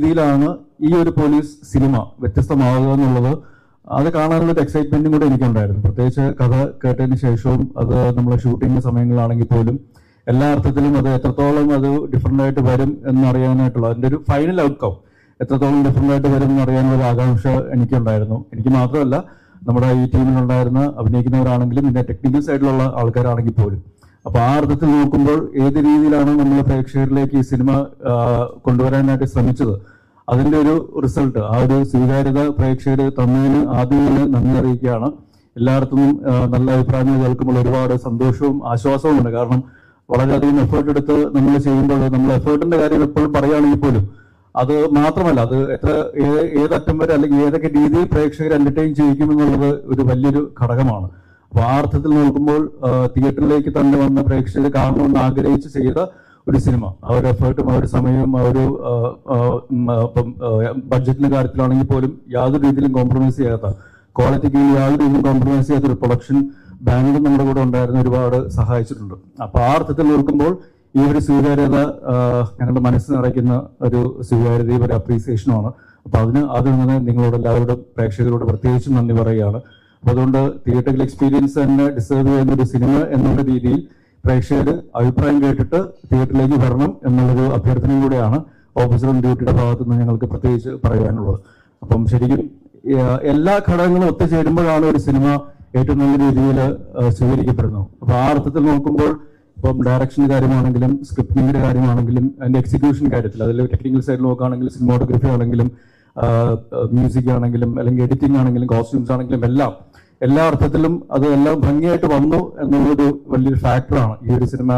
രീതിയിലാണ് ഈ ഒരു പോലീസ് സിനിമ വ്യത്യസ്തമാകുക എന്നുള്ളത് അത് കാണാനുള്ള ഒരു എക്സൈറ്റ്മെന്റും കൂടെ എനിക്കുണ്ടായിരുന്നു. പ്രത്യേകിച്ച് കഥ കേട്ടതിന് ശേഷവും അത് നമ്മളെ ഷൂട്ടിംഗ് സമയങ്ങളാണെങ്കിൽ പോലും എല്ലാ അർത്ഥത്തിലും അത് എത്രത്തോളം അത് ഡിഫറെൻ്റ് ആയിട്ട് വരും എന്നറിയാനായിട്ടുള്ള അതിൻ്റെ ഒരു ഫൈനൽ ഔട്ട്കം എത്രത്തോളം ഡിഫറെൻ്റ് ആയിട്ട് വരും എന്നറിയാനുള്ള ഒരു ആകാംക്ഷ എനിക്കുണ്ടായിരുന്നു. എനിക്ക് മാത്രമല്ല, നമ്മുടെ ഈ ടീമിലുണ്ടായിരുന്ന അഭിനയിക്കുന്നവരാണെങ്കിലും ഇതിന്റെ ടെക്നിക്കൽ സൈഡിലുള്ള ആൾക്കാരാണെങ്കിൽ പോലും. അപ്പൊ ആ അർത്ഥത്തിൽ നോക്കുമ്പോൾ ഏത് രീതിയിലാണ് നമ്മൾ പ്രേക്ഷകരിലേക്ക് ഈ സിനിമ കൊണ്ടുവരാനായിട്ട് ശ്രമിച്ചത്, അതിന്റെ ഒരു റിസൾട്ട്, ആ ഒരു സ്വീകാര്യത പ്രേക്ഷകർ തന്നതിന് ആദ്യം നന്ദി അറിയിക്കുകയാണ്. എല്ലായിടത്തും നല്ല അഭിപ്രായങ്ങൾ കേൾക്കുമ്പോൾ ഒരുപാട് സന്തോഷവും ആശ്വാസവും ഉണ്ട്. കാരണം വളരെയധികം എഫേർട്ട് എടുത്ത് നമ്മൾ ചെയ്യുമ്പോൾ നമ്മൾ എഫേർട്ടിന്റെ കാര്യം എപ്പോഴും പറയുകയാണെങ്കിൽ പോലും അത് മാത്രമല്ല, അത് ഏതറ്റം വരെ അല്ലെങ്കിൽ ഏതൊക്കെ രീതിയിൽ പ്രേക്ഷകർ എന്റർടൈൻ ചെയ്യിക്കുമെന്നുള്ളത് ഒരു വലിയൊരു ഘടകമാണ്. അപ്പൊ ആ അർത്ഥത്തിൽ നോക്കുമ്പോൾ തിയേറ്ററിലേക്ക് തന്നെ വന്ന പ്രേക്ഷകർ കാണണമെന്ന് ആഗ്രഹിച്ച് ചെയ്ത ഒരു സിനിമ, ആ ഒരു എഫേർട്ടും ആ ഒരു സമയവും ആ ഒരു ബഡ്ജറ്റിന്റെ കാര്യത്തിലാണെങ്കിൽ പോലും യാതൊരു രീതിയിലും കോംപ്രമൈസ് ചെയ്യാത്ത, ക്വാളിറ്റിക്ക് യാതൊരു രീതിയിലും കോംപ്രമൈസ് ചെയ്യാത്ത ഒരു പ്രൊഡക്ഷൻ ബാങ്കും നമ്മുടെ കൂടെ ഉണ്ടായിരുന്ന ഒരുപാട് സഹായിച്ചിട്ടുണ്ട്. അപ്പൊ ആ അർത്ഥത്തിൽ നോക്കുമ്പോൾ ഈ ഒരു സ്വീകാര്യത ഞങ്ങളുടെ മനസ്സ് നിറയ്ക്കുന്ന ഒരു സ്വീകാര്യതയും ഒരു അപ്രീസിയേഷനുമാണ്. അപ്പൊ അതിൽ നിന്ന് നിങ്ങളോട് എല്ലാവരോടും പ്രേക്ഷകരോട് പ്രത്യേകിച്ചും നന്ദി പറയുകയാണ്. അപ്പൊ അതുകൊണ്ട് തിയേറ്ററിൽ എക്സ്പീരിയൻസ് തന്നെ ഡിസേർവ് ചെയ്യുന്ന ഒരു സിനിമ എന്നുള്ള രീതിയിൽ പ്രേക്ഷകർ അഭിപ്രായം കേട്ടിട്ട് തിയേറ്ററിലേക്ക് വരണം എന്നുള്ളൊരു അഭ്യർത്ഥനയും കൂടെയാണ് ഓഫീസർ ഓൺ ഡ്യൂട്ടിയുടെ ഭാഗത്തു നിന്ന് ഞങ്ങൾക്ക് പ്രത്യേകിച്ച് പറയാനുള്ളത്. അപ്പം ശരിക്കും എല്ലാ ഘടകങ്ങളും ഒത്തുചേരുമ്പോഴാണ് ഒരു സിനിമ ഏറ്റവും നല്ല രീതിയിൽ സ്വീകരിക്കപ്പെടുന്നത്. അപ്പൊ ആ അർത്ഥത്തിൽ നോക്കുമ്പോൾ ഇപ്പം ഡയറക്ഷന്റെ കാര്യമാണെങ്കിലും സ്ക്രിപ്റ്റിംഗിന്റെ കാര്യമാണെങ്കിലും അതിന്റെ എക്സിക്യൂഷൻ കാര്യത്തിൽ, അതിൽ ടെക്നിക്കൽ സൈഡിൽ നോക്കുകയാണെങ്കിലും സിനിമാറ്റോഗ്രഫി ആണെങ്കിലും മ്യൂസിക് ആണെങ്കിലും അല്ലെങ്കിൽ എഡിറ്റിംഗ് ആണെങ്കിലും കോസ്റ്റ്യൂംസ് ആണെങ്കിലും എല്ലാ അർത്ഥത്തിലും അത് എല്ലാം ഭംഗിയായിട്ട് വന്നു എന്നുള്ളൊരു വലിയൊരു ഫാക്ടറാണ് ഈ ഒരു സിനിമ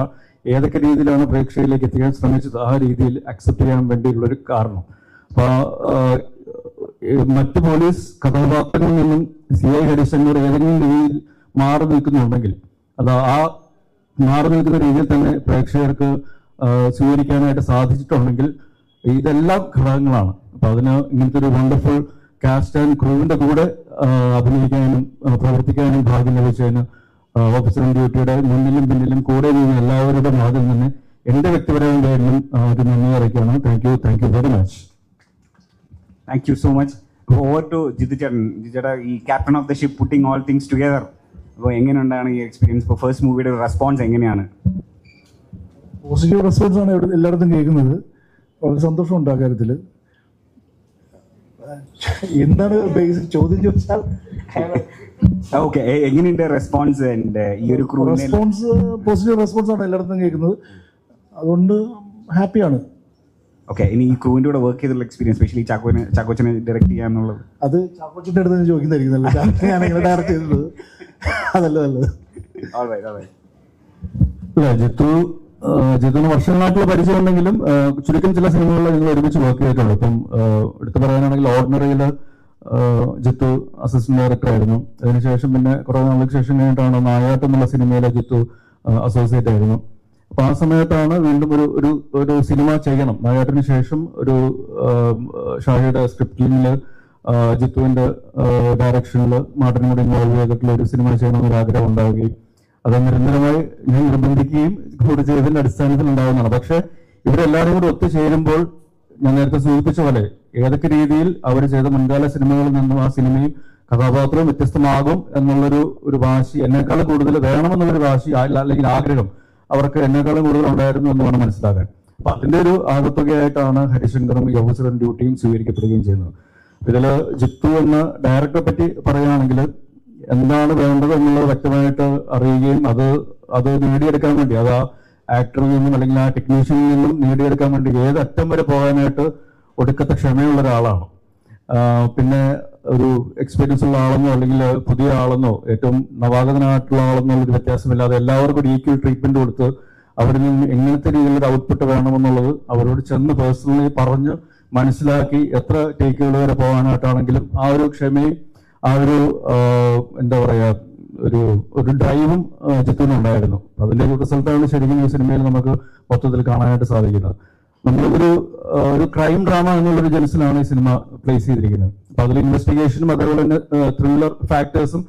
ഏതൊക്കെ രീതിയിലാണ് പ്രേക്ഷകരിലേക്ക് എത്തിക്കാൻ ശ്രമിച്ചത് ആ രീതിയിൽ അക്സെപ്റ്റ് ചെയ്യാൻ വേണ്ടിയുള്ളൊരു കാരണം. അപ്പൊ മറ്റു പോലീസ് കഥാപാത്രങ്ങളിൽ നിന്നും CI ഹരിശങ്കർ ഏതെങ്കിലും രീതിയിൽ മാറി നിൽക്കുന്നുണ്ടെങ്കിൽ അത് ആ മാറി നിൽക്കുന്ന രീതിയിൽ തന്നെ പ്രേക്ഷകർക്ക് സ്വീകരിക്കാനായിട്ട് സാധിച്ചിട്ടുണ്ടെങ്കിൽ ഇതെല്ലാം ഘടകങ്ങളാണ്. അപ്പൊ അതിന് ഇങ്ങനത്തെ ഒരു വണ്ടർഫുൾ കാസ്റ്റ് ആൻഡ് ക്രൂവിന്റെ കൂടെ അഭിനയിക്കാനും പ്രവർത്തിക്കാനും ഭാഗ്യം ലഭിച്ചതിന് ഓഫീസർ ഓൺ ഡ്യൂട്ടിയുടെ മുന്നിലും പിന്നിലും കൂടെ നിന്ന് എല്ലാവരുടെ ഭാഗത്ത് നിന്ന് എന്റെ വ്യക്തിപരമായ ഒരു നന്ദി അറിയിക്കുകയാണ്. Thank you very much. Thank you so much. Over to Jithu ചേട്ടൻ. ജിത്തു ചേട്ടാ, ഈ captain of the ship putting all things together, അപ്പോൾ എങ്ങനെയുണ്ടാണ് ഈ എക്സ്പീരിയൻസ്? ഇപ്പോൾ ഫസ്റ്റ് മൂവിയുടെ റെസ്പോൺസ് എങ്ങനെയാണ്? പോസിറ്റീവ് റെസ്പോൺസ് ആണ് എല്ലായിടത്തും കേൾക്കുന്നത്. വളരെ സന്തോഷമുണ്ട് ആ കാര്യത്തിൽ. എന്താണ് ബേസിക് ചോദ്യം ചോദിച്ചാൽ? ഓക്കെ, എങ്ങനെയുണ്ട് റെസ്പോൺസ്? ഈ ഒരു റെസ്പോൺസ് പോസിറ്റീവ് റെസ്പോൺസ് ആണ് എല്ലായിടത്തും കേൾക്കുന്നത്. അതുകൊണ്ട് ഹാപ്പിയാണ്. ഓക്കെ, ഇനി ഈ ക്രൂവിൻ്റെ കൂടെ വർക്ക് ചെയ്തുള്ള എക്സ്പീരിയൻസ്, സ്പെഷ്യലി ചാക്കോച്ചനെ ഡയറക്റ്റ് ചെയ്യാന്നുള്ളത്? അത് ചാക്കോച്ചൻ്റെ അടുത്ത് തന്നെ ചോദിക്കുന്നതായിരിക്കും. ഞാൻ എങ്ങനെ ഡയറക്റ്റ് ചെയ്തത് അതല്ല നല്ലത്. ജിത്തുവിന് വർഷങ്ങളായിട്ടുള്ള പരിചയം ഉണ്ടെങ്കിലും ചുരുക്കം ചില സിനിമകളിൽ ഞങ്ങൾ ഒരുമിച്ച് വർക്ക് ചെയ്തിട്ടുള്ളൂ. ഇപ്പം എടുത്തു പറയാനാണെങ്കിൽ ഓർഡിനറിയിൽ ജിത്തു അസിസ്റ്റന്റ് ഡയറക്ടർ ആയിരുന്നു. അതിനുശേഷം പിന്നെ കുറെ നാളുകൾക്ക് ശേഷം കഴിഞ്ഞിട്ടാണ് നായാട്ട് എന്നുള്ള സിനിമയിലെ ജിത്തു അസോസിയേറ്റ് ആയിരുന്നു. അപ്പൊ ആ സമയത്താണ് വീണ്ടും ഒരു സിനിമ ചെയ്യണം. നായാട്ടിന് ശേഷം ഒരു ഷാഹിയുടെ സ്ക്രിപ്റ്റിംഗില് ജിത്തുവിന്റെ ഡയറക്ഷനിൽ മാർട്ടിനും കൂടി ഇൻവോൾവ് ചെയ്തിട്ടുള്ള ഒരു സിനിമ ചെയ്യണമെന്നൊരു ആഗ്രഹം ഉണ്ടാവുകയും അത് നിരന്തരമായി ഞാൻ നിർബന്ധിക്കുകയും കൂടി ചെയ്തതിന്റെ അടിസ്ഥാനത്തിൽ ഉണ്ടാകുന്നതാണ്. പക്ഷെ ഇവരെല്ലാവരും കൂടി ഒത്തുചേരുമ്പോൾ ഞാൻ നേരത്തെ സൂചിപ്പിച്ച പോലെ ഏതൊക്കെ രീതിയിൽ അവർ ചെയ്ത മുൻകാല സിനിമകളിൽ നിന്നും ആ സിനിമയും കഥാപാത്രവും വ്യത്യസ്തമാകും എന്നുള്ളൊരു വാശി, എന്നെക്കാളും കൂടുതൽ വേണമെന്നുള്ളൊരു വാശി അല്ലെങ്കിൽ ആഗ്രഹം അവർക്ക് എന്നെക്കാളും കൂടുതൽ ഉണ്ടായിരുന്നു എന്ന് വേണം മനസ്സിലാക്കാൻ. അപ്പൊ അതിന്റെ ഒരു ആകത്തുകയായിട്ടാണ് ഹരിശങ്കറും ഈ ഓഫീസർ ഓൺ ഡ്യൂട്ടിയും സ്വീകരിക്കപ്പെടുകയും ചെയ്യുന്നത്. ഇതിൽ ജിത്തു എന്ന ഡയറക്ടറെ പറ്റി പറയുകയാണെങ്കിൽ എന്താണ് വേണ്ടത് എന്നുള്ളത് വ്യക്തമായിട്ട് അറിയുകയും അത് നേടിയെടുക്കാൻ വേണ്ടി, അത് ആ ആക്ടറിൽ നിന്നും അല്ലെങ്കിൽ ആ ടെക്നീഷ്യനിൽ നിന്നും നേടിയെടുക്കാൻ വേണ്ടി ഏതറ്റം വരെ പോകാനായിട്ട് ഒടുക്കത്തെ ക്ഷമയുള്ള ഒരാളാണ്. പിന്നെ ഒരു എക്സ്പീരിയൻസ് ഉള്ള ആളെന്നോ അല്ലെങ്കിൽ പുതിയ ആളെന്നോ ഏറ്റവും നവാഗതനായിട്ടുള്ള ആളെന്നോ ഒരു വ്യത്യാസമില്ലാതെ എല്ലാവർക്കും ഈക്വൽ ട്രീറ്റ്മെന്റ് കൊടുത്ത് അവരിൽ നിന്ന് എങ്ങനത്തെ രീതിയിലൊരു ഔട്ട്പുട്ട് വേണമെന്നുള്ളത് അവരോട് ചെന്ന് പേഴ്സണലി പറഞ്ഞ് മനസ്സിലാക്കി എത്ര ടേക്കുകൾ വരെ പോകാനായിട്ടാണെങ്കിലും ആ ഒരു ക്ഷമയും ആ ഒരു എന്താ പറയാ ഒരു ഡ്രൈവും ജിത്തുവിനുണ്ടായിരുന്നു. അതിന്റെ ഒരു റിസൾട്ടാണ് ശരിക്കും ഈ സിനിമയിൽ നമുക്ക് മൊത്തത്തിൽ കാണാനായിട്ട് സാധിക്കുന്നത്. നമ്മളൊരു ക്രൈം ഡ്രാമ എന്നുള്ളൊരു ജനസിലാണ് ഈ സിനിമ പ്ലേസ് ചെയ്തിരിക്കുന്നത്. അപ്പൊ അതിൽ ഇൻവെസ്റ്റിഗേഷനും അതേപോലെ തന്നെ ത്രില്ലർ ഫാക്ടേഴ്സും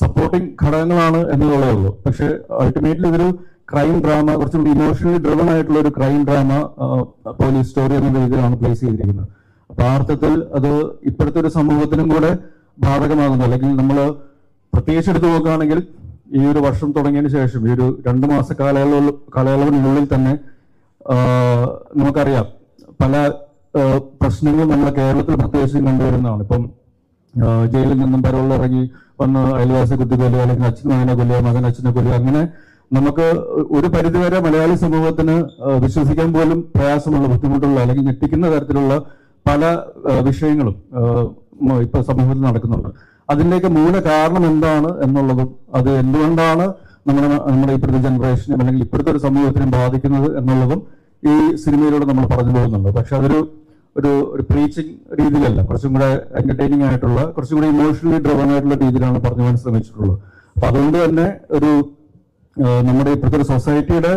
സപ്പോർട്ടിങ് ഘടകങ്ങളാണ് എന്നുള്ളതേ ഉള്ളൂ. പക്ഷെ അൾട്ടിമേറ്റ്ലി ഇതൊരു ക്രൈം ഡ്രാമ, കുറച്ചുകൂടി ഇമോഷണലി ഡ്രിവൺ ആയിട്ടുള്ള ഒരു ക്രൈം ഡ്രാമ പോലീസ് സ്റ്റോറി എന്ന രീതിയിലാണ് പ്ലേസ് ചെയ്തിരിക്കുന്നത്. അപ്പൊ ആ അർത്ഥത്തിൽ അത് ഇപ്പോഴത്തെ ഒരു സമൂഹത്തിനും കൂടെ ബാധകമാകുന്നു. അല്ലെങ്കിൽ നമ്മൾ പ്രത്യേകിച്ച് എടുത്തു നോക്കുകയാണെങ്കിൽ ഈ ഒരു വർഷം തുടങ്ങിയതിന് ശേഷം ഈ ഒരു 2 മാസ കാലയളവിനുള്ളിൽ തന്നെ നമുക്കറിയാം പല പ്രശ്നങ്ങളും നമ്മുടെ കേരളത്തിൽ പ്രത്യേകിച്ചും കണ്ടുവരുന്നതാണ്. ഇപ്പം ജയിലിൽ നിന്നും പരോളിറങ്ങി വന്ന് അയൽവാസി കുത്തിക്കൊല്ലുക, അല്ലെങ്കിൽ അച്ഛൻ മകനെ കൊല്ലുക, മകൻ അച്ഛനെ കൊല്ലുക, അങ്ങനെ നമുക്ക് ഒരു പരിധിവരെ മലയാളി സമൂഹത്തിന് വിശ്വസിക്കാൻ പോലും പ്രയാസമുള്ള, ബുദ്ധിമുട്ടുള്ള, അല്ലെങ്കിൽ ഞെട്ടിക്കുന്ന തരത്തിലുള്ള പല വിഷയങ്ങളും ഇപ്പൊ സമൂഹത്തിൽ നടക്കുന്നുണ്ട്. അതിന്റെയൊക്കെ മൂല കാരണം എന്താണ് എന്നുള്ളതും അത് എന്തുകൊണ്ടാണ് നമ്മുടെ ഇപ്പോഴത്തെ ജനറേഷനും അല്ലെങ്കിൽ ഇപ്പോഴത്തെ ഒരു സമൂഹത്തിനും ബാധിക്കുന്നത് എന്നുള്ളതും ഈ സിനിമയിലൂടെ നമ്മൾ പറഞ്ഞു പോകുന്നുണ്ട്. പക്ഷെ അതൊരു ഒരു പ്രീച്ചിങ് രീതിയിലല്ല, കുറച്ചും കൂടെ എന്റർടൈനിങ് ആയിട്ടുള്ള, കുറച്ചും കൂടെ ഇമോഷണലി ഡ്രിവൺ ആയിട്ടുള്ള രീതിയിലാണ് പറഞ്ഞു പോകാൻ ശ്രമിച്ചിട്ടുള്ളത്. അപ്പൊ അതുകൊണ്ട് തന്നെ നമ്മുടെ ഇപ്പോഴത്തെ ഒരു സൊസൈറ്റിയുടെ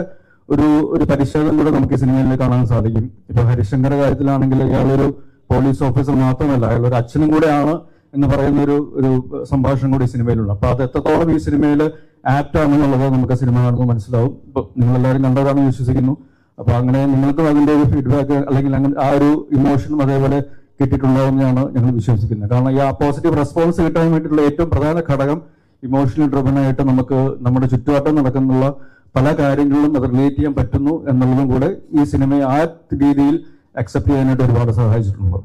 ഒരു പരിശോധന കൂടെ നമുക്ക് ഈ സിനിമയിൽ കാണാൻ സാധിക്കും. ഇപ്പൊ ഹരിശങ്കറുടെ കാര്യത്തിലാണെങ്കിൽ ഇയാളൊരു പോലീസ് ഓഫീസർ മാത്രമല്ല, അയാളൊരു അച്ഛനും കൂടെയാണ് എന്ന് പറയുന്ന ഒരു സംഭാഷണം കൂടി ഈ സിനിമയിലുണ്ട്. അപ്പൊ അത് എത്രത്തോളം ഈ സിനിമയിൽ ആപ്റ്റ് ആണെന്നുള്ളത് നമുക്ക് സിനിമ കാണുമ്പോൾ മനസ്സിലാവും. ഇപ്പൊ നിങ്ങളെല്ലാവരും കണ്ടതാണെന്ന് വിശ്വസിക്കുന്നു. അപ്പൊ അങ്ങനെ നിങ്ങൾക്കും അതിന്റെ ഒരു ഫീഡ്ബാക്ക് അല്ലെങ്കിൽ അങ്ങനെ ആ ഒരു ഇമോഷനും അതേപോലെ കിട്ടിയിട്ടുണ്ടാവുമെന്നാണ് ഞങ്ങൾ വിശ്വസിക്കുന്നത്. കാരണം ഈ ആ പോസിറ്റീവ് റെസ്പോൺസ് കിട്ടാൻ വേണ്ടിയിട്ടുള്ള ഏറ്റവും പ്രധാന ഘടകം ഇമോഷണൽ ഡ്രിവൺ ആയിട്ട് നമുക്ക് നമ്മുടെ ചുറ്റുവട്ടം നടക്കുന്നുള്ള പല കാര്യങ്ങളിലും അത് റിലേറ്റ് ചെയ്യാൻ പറ്റുന്നു എന്നുള്ളതും കൂടെ ഈ സിനിമയെ ആ രീതിയിൽ അക്സെപ്റ്റ് ചെയ്യാനായിട്ട് ഒരുപാട് സഹായിച്ചിട്ടുണ്ട്.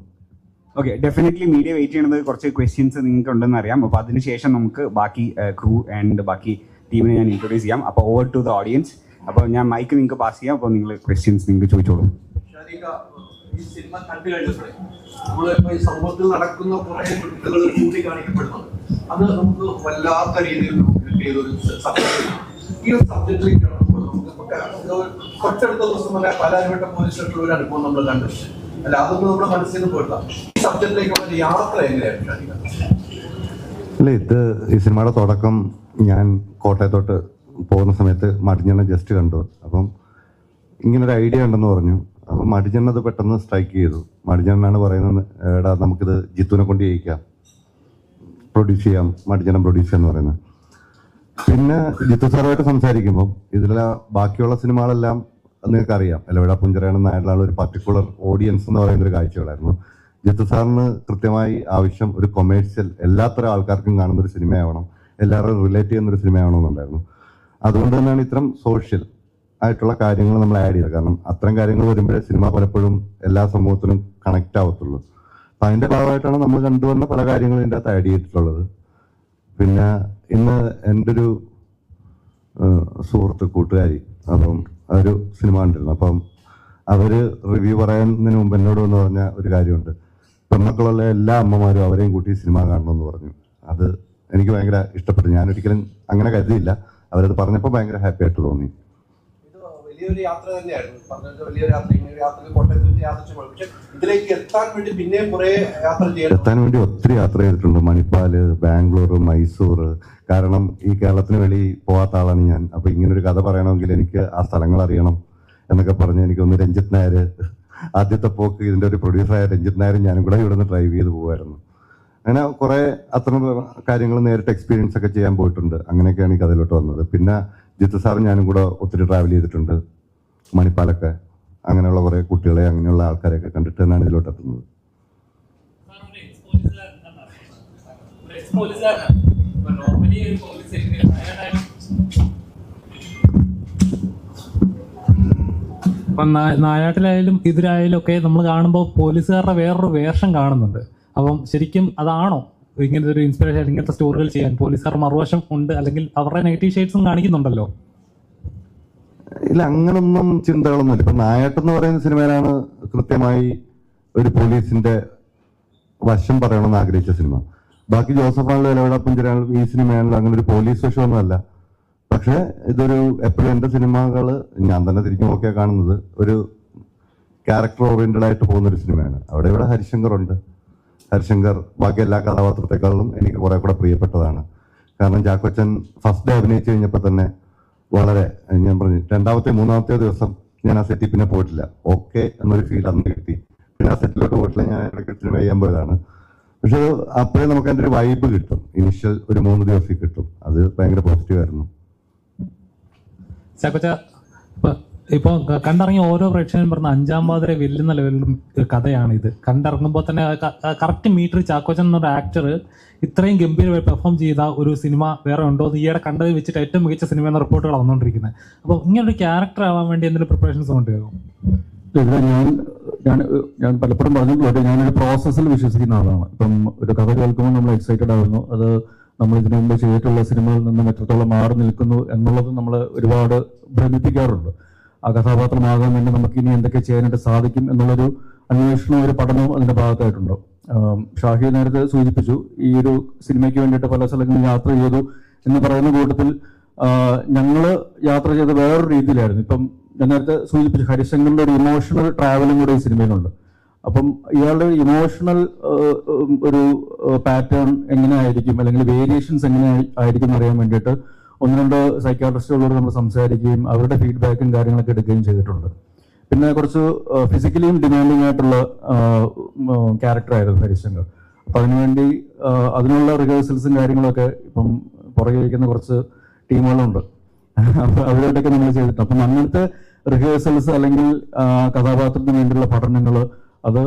ഓക്കെ, ഡെഫിനറ്റ്ലി മീഡിയ വെയിറ്റ് ചെയ്യുന്നത് കുറച്ച് ക്വസ്റ്റ്യൻസ് നിങ്ങൾക്ക് ഉണ്ടെന്ന് അറിയാം. അപ്പോൾ അതിനുശേഷം നമുക്ക് ബാക്കി ക്രൂ ആൻഡ് ബാക്കി ടീമിനെ ഞാൻ ഇൻട്രൊഡ്യൂസ് ചെയ്യാം. അപ്പോൾ ഓവർ ടു ദ ഓഡിയൻസ്. അപ്പോൾ ഞാൻ മൈക്ക് നിങ്ങൾക്ക് പാസ് ചെയ്യാം. അപ്പോൾ നിങ്ങൾ ക്വസ്റ്റ്യൻസ് നിങ്ങൾക്ക് ചോദിച്ചോളൂ. ഈ സിനിമ കണ്ടു കഴിഞ്ഞപ്പോഴേ നമ്മളിപ്പോൾ ഈ സമൂഹത്തിൽ നടക്കുന്ന കുറേ കുട്ടികൾ ചൂണ്ടിക്കാണിക്കപ്പെടുന്നത് അത് നമുക്ക് വല്ലാത്ത രീതിയിൽ കിട്ടിയതൊരു സബ്ജക്റ്റ്. ഈ ഒരു സബ്ജക്റ്റിലേക്ക് തൊട്ടടുത്ത ദിവസം തന്നെ പാലാരിവട്ടം പോലീസ് സ്റ്റേഷനിൽ ഒരു അനുഭവം നമ്മൾ കണ്ടു. അല്ല, അതൊന്നും നമ്മുടെ മനസ്സിൽ നിന്ന് പോയിട്ടാ. ഈ സബ്ജക്റ്റിലേക്കുള്ള ഒരു യാത്ര എങ്ങനെയാണ്? അല്ല, ഈ സിനിമയുടെ തുടക്കം ഞാൻ കോട്ടയത്തോട്ട് പോകുന്ന സമയത്ത് മടിഞ്ഞെണ്ണ ജസ്റ്റ് കണ്ടു. അപ്പം ഇങ്ങനൊരു ഐഡിയ ഉണ്ടെന്ന് പറഞ്ഞു. അപ്പം മടിഞ്ഞെണ്ണത് പെട്ടെന്ന് സ്ട്രൈക്ക് ചെയ്തു. മടിഞ്ഞെണ്ണാണ് പറയുന്നത്, എടാ നമുക്കിത് ജിത്തുവിനെ കൊണ്ട് ചെയ്യിക്കാം, പ്രൊഡ്യൂസ് ചെയ്യാം, മടിഞ്ഞെണ്ണ പ്രൊഡ്യൂസ് ചെയ്യാന്ന് പറയുന്നത്. പിന്നെ ജിത്തു സാറുമായിട്ട് സംസാരിക്കുമ്പോൾ ഇതിലെ ബാക്കിയുള്ള സിനിമകളെല്ലാം നിങ്ങൾക്കറിയാം, എലവിട പുഞ്ചരയാണെന്ന് നാട്ടിലുള്ള ഒരു പർട്ടിക്കുലർ ഓഡിയൻസ് എന്ന് പറയുന്ന ഒരു കാഴ്ചകളായിരുന്നു. ജിത്തു സാറിന് കൃത്യമായി ആവശ്യം ഒരു കൊമേഴ്സ്യൽ, എല്ലാത്തരം ആൾക്കാർക്കും കാണുന്ന ഒരു സിനിമയാവണം, എല്ലാവരും റിലേറ്റ് ചെയ്യുന്ന ഒരു സിനിമയാവണമെന്നുണ്ടായിരുന്നു. അതുകൊണ്ട് തന്നെയാണ് ഇത്തരം സോഷ്യൽ ആയിട്ടുള്ള കാര്യങ്ങൾ നമ്മൾ ആഡ് ചെയ്തത്. കാരണം അത്തരം കാര്യങ്ങൾ വരുമ്പോഴേ സിനിമ പലപ്പോഴും എല്ലാ സമൂഹത്തിനും കണക്റ്റ് ആവത്തുള്ളൂ. അപ്പം അതിൻ്റെ ഭാഗമായിട്ടാണ് നമ്മൾ കണ്ടുവന്ന പല കാര്യങ്ങളും ഇതിൻ്റെ അകത്ത് ആഡ് ചെയ്തിട്ടുള്ളത്. പിന്നെ ഇന്ന് എൻ്റെ ഒരു സുഹൃത്ത് കൂട്ടുകാരി, അപ്പം അതൊരു സിനിമ കണ്ടിരുന്നു. അപ്പം അവർ റിവ്യൂ പറയുന്നതിന് മുമ്പ് എന്നോട് എന്ന് പറഞ്ഞ ഒരു കാര്യമുണ്ട്, പെൺമക്കളുള്ള എല്ലാ അമ്മമാരും അവരെയും കൂട്ടി സിനിമ കാണണമെന്ന് പറഞ്ഞു. അത് എനിക്ക് ഭയങ്കര ഇഷ്ടപ്പെട്ടു. ഞാനൊരിക്കലും അങ്ങനെ കരുതിയില്ല. അവരത് പറഞ്ഞപ്പോൾ ഭയങ്കര ഹാപ്പി ആയിട്ട് തോന്നി. വലിയൊരു യാത്ര തന്നെയായിരുന്നു. പറഞ്ഞത് വലിയൊരു യാത്ര, ഇങ്ങനെ യാത്ര കോട്ടയത്തിൽ യാത്ര ചെയ്യുമ്പോൾ പക്ഷെ ഇതിലേക്ക് എത്താൻ വേണ്ടി പിന്നെയും കുറെ യാത്ര ചെയ്യണം. എത്താൻ വേണ്ടി ഒത്തിരി യാത്ര ചെയ്തിട്ടുണ്ട്. മണിപ്പാല്, ബാംഗ്ലൂർ, മൈസൂർ. കാരണം ഈ കേരളത്തിന് വെളി പോകാത്ത ആളാണ് ഞാൻ. അപ്പൊ ഇങ്ങനൊരു കഥ പറയണമെങ്കിൽ എനിക്ക് ആ സ്ഥലങ്ങൾ അറിയണം എന്നൊക്കെ പറഞ്ഞ് എനിക്കൊന്ന് രഞ്ജിത്ത് നായർ, ആദ്യത്തെ പോക്ക് ഇതിന്റെ ഒരു പ്രൊഡ്യൂസറായ രഞ്ജിത്ത് നായരും ഞാനും കൂടെ ഇവിടെ നിന്ന് ഡ്രൈവ് ചെയ്ത് പോകുമായിരുന്നു. അങ്ങനെ കുറെ അത്തരം കാര്യങ്ങൾ നേരിട്ട് എക്സ്പീരിയൻസ് ഒക്കെ ചെയ്യാൻ പോയിട്ടുണ്ട്. അങ്ങനെയൊക്കെയാണ് ഈ കഥയിലോട്ട് വന്നത്. പിന്നെ ജിത്തു സാറും ഞാനും കൂടെ ഒത്തിരി ട്രാവൽ ചെയ്തിട്ടുണ്ട് മണിപ്പാലൊക്കെ. അങ്ങനെയുള്ള കുറെ കുട്ടികളെ, അങ്ങനെയുള്ള ആൾക്കാരെയൊക്കെ കണ്ടിട്ട് തന്നെയാണ് ഇതിലോട്ട് എത്തുന്നത്. ഇപ്പം നായാട്ടിലായാലും ഇതിലായാലും ഒക്കെ നമ്മൾ കാണുമ്പോൾ പോലീസുകാരുടെ വേറൊരു വേഷം കാണുന്നുണ്ട്. അപ്പം ശരിക്കും അതാണോ ഇങ്ങനത്തെ ഒരു ഇൻസ്പിറേഷൻ, ഇങ്ങനത്തെ സ്റ്റോറികൾ ചെയ്യാൻ പോലീസുകാർ മറുവശം ഉണ്ട്, അല്ലെങ്കിൽ അവരുടെ നെഗറ്റീവ് ഷെയ്ഡ്സും കാണിക്കുന്നുണ്ടല്ലോ? ഇല്ല, അങ്ങനൊന്നും ചിന്തകളൊന്നുമില്ല. ഇപ്പൊ നായാട്ട് എന്ന് പറയുന്ന സിനിമയിലാണ് കൃത്യമായി ഒരു പോലീസിന്റെ വശം പറയണമെന്ന് ആഗ്രഹിച്ച സിനിമ. ബാക്കി ജോസഫ് ആണെങ്കിലും എലവിട പുഞ്ചരയാണെങ്കിലും ഈ സിനിമയാണെങ്കിലും അങ്ങനെ ഒരു പോലീസ് വശമൊന്നുമല്ല. പക്ഷെ ഇതൊരു എപ്പോഴും എൻ്റെ സിനിമകള് ഞാൻ തന്നെ തിരിച്ചു നോക്കിയാൽ കാണുന്നത് ഒരു ക്യാരക്ടർ ഓറിയന്റഡ് ആയിട്ട് പോകുന്നൊരു സിനിമയാണ്. അവിടെ ഇവിടെ ഹരിശങ്കർ ഉണ്ട്. ഹരിശങ്കർ ബാക്കി എല്ലാ കഥാപാത്രത്തെക്കാളും എനിക്ക് കുറെ കൂടെ പ്രിയപ്പെട്ടതാണ്. കാരണം ചാക്കോച്ചൻ ഫസ്റ്റ് ഡേ അഭിനയിച്ചു കഴിഞ്ഞപ്പോൾ തന്നെ വളരെ, ഞാൻ പറഞ്ഞു, രണ്ടാമത്തെ മൂന്നാമത്തെ ദിവസം ഞാൻ ആ സെറ്റിൽ പിന്നെ പോയിട്ടില്ല. ഓക്കെ എന്നൊരു ഫീൽ അന്ന് കിട്ടി. പിന്നെ ആ സെറ്റിലോട്ട് പോയിട്ടില്ല, ഞാൻ ഇടയ്ക്ക് സിനിമ ചെയ്യാൻ പോയതാണ്. പക്ഷെ അപ്പോഴേ നമുക്ക് അതിൻ്റെ ഒരു വൈബ് കിട്ടും. ഇനിഷ്യൽ ഒരു 3 ദിവസം കിട്ടും. അത് ഭയങ്കര പോസിറ്റീവ് ആയിരുന്നു. ചാക്കോച്ച, ഇപ്പോൾ കണ്ടിറങ്ങിയ ഓരോ പ്രേക്ഷകനും പറഞ്ഞ അഞ്ചാം പാതിരെ വെല്ലുന്ന ലെവലിലും കഥയാണ് ഇത്. കണ്ടിറങ്ങുമ്പോൾ തന്നെ കറക്റ്റ് മീറ്റർ ചാക്കോച്ചൻ എന്നൊരു ആക്ടർ ഇത്രയും ഗംഭീരമായി പെർഫോം ചെയ്ത ഒരു സിനിമ വേറെ ഉണ്ടോ എന്ന് ഈയിടെ കണ്ടത് വെച്ചിട്ട് ഏറ്റവും മികച്ച സിനിമ എന്ന റിപ്പോർട്ടുകൾ വന്നുകൊണ്ടിരിക്കുന്നത്. അപ്പോൾ ഇങ്ങനൊരു ക്യാരക്ടർ ആവാൻ വേണ്ടി എന്തെങ്കിലും പ്രിപ്പറേഷൻസ് കൊണ്ടുപോകും? ഇവിടെ ഞാൻ പലപ്പോഴും പറഞ്ഞിട്ടുള്ളത് ഞാനൊരു പ്രോസസ്സിൽ വിശ്വസിക്കുന്ന ആളാണ്. ഇപ്പം ഒരു കഥ കേൾക്കുമ്പോൾ നമ്മൾ എക്സൈറ്റഡ് ആവുന്നു, അത് നമ്മൾ ഇതിനു മുമ്പ് ചെയ്തിട്ടുള്ള സിനിമകളിൽ നിന്നും എത്രത്തോളം മാറി നിൽക്കുന്നു എന്നുള്ളത് നമ്മൾ ഒരുപാട് ഭ്രമിപ്പിക്കാറുണ്ട്. ആ കഥാപാത്രമാകാൻ വേണ്ടി നമുക്ക് ഇനി എന്തൊക്കെ ചെയ്യാനായിട്ട് സാധിക്കും എന്നുള്ളൊരു അന്വേഷണവും ഒരു പഠനവും അതിന്റെ ഭാഗത്തായിട്ടുണ്ടോ. ഷാഹി നേരത്തെ സൂചിപ്പിച്ചു, ഈ ഒരു സിനിമയ്ക്ക് വേണ്ടിയിട്ട് പല സ്ഥലങ്ങളിൽ യാത്ര ചെയ്തു എന്ന് പറയുന്ന കൂട്ടത്തിൽ ഞങ്ങൾ യാത്ര ചെയ്ത വേറൊരു രീതിയിലായിരുന്നു. ഇപ്പം ഞാൻ നേരത്തെ സൂചിപ്പിച്ചു, ഹരിശങ്കറിന്റെ ഒരു ഇമോഷണൽ ട്രാവലും കൂടെ ഈ സിനിമയിലുണ്ട്. അപ്പം ഇയാളുടെ ഇമോഷണൽ ഒരു പാറ്റേൺ എങ്ങനെ ആയിരിക്കും, അല്ലെങ്കിൽ വേരിയേഷൻസ് എങ്ങനെ ആയിരിക്കും എന്നറിയാൻ വേണ്ടിയിട്ട് ഒന്ന് രണ്ട് സൈക്കാട്രിസ്റ്റുകളോട് നമ്മൾ സംസാരിക്കുകയും അവരുടെ ഫീഡ്ബാക്കും കാര്യങ്ങളൊക്കെ എടുക്കുകയും ചെയ്തിട്ടുണ്ട്. പിന്നെ കുറച്ച് ഫിസിക്കലിയും ഡിമാൻഡിങ് ആയിട്ടുള്ള ക്യാരക്ടറായിരുന്നു ഹരിശങ്കർ. അപ്പം അതിനുവേണ്ടി അതിനുള്ള റിഹേഴ്സൽസും കാര്യങ്ങളൊക്കെ ഇപ്പം പുറകെ ഇരിക്കുന്ന കുറച്ച് ടീമുകളുണ്ട്, അപ്പോൾ അവരോടൊക്കെ നമ്മൾ ചെയ്തിട്ടുണ്ട്. അപ്പം അങ്ങനത്തെ റിഹേഴ്സൽസ് അല്ലെങ്കിൽ കഥാപാത്രത്തിന് വേണ്ടിയുള്ള പഠനങ്ങൾ, അത്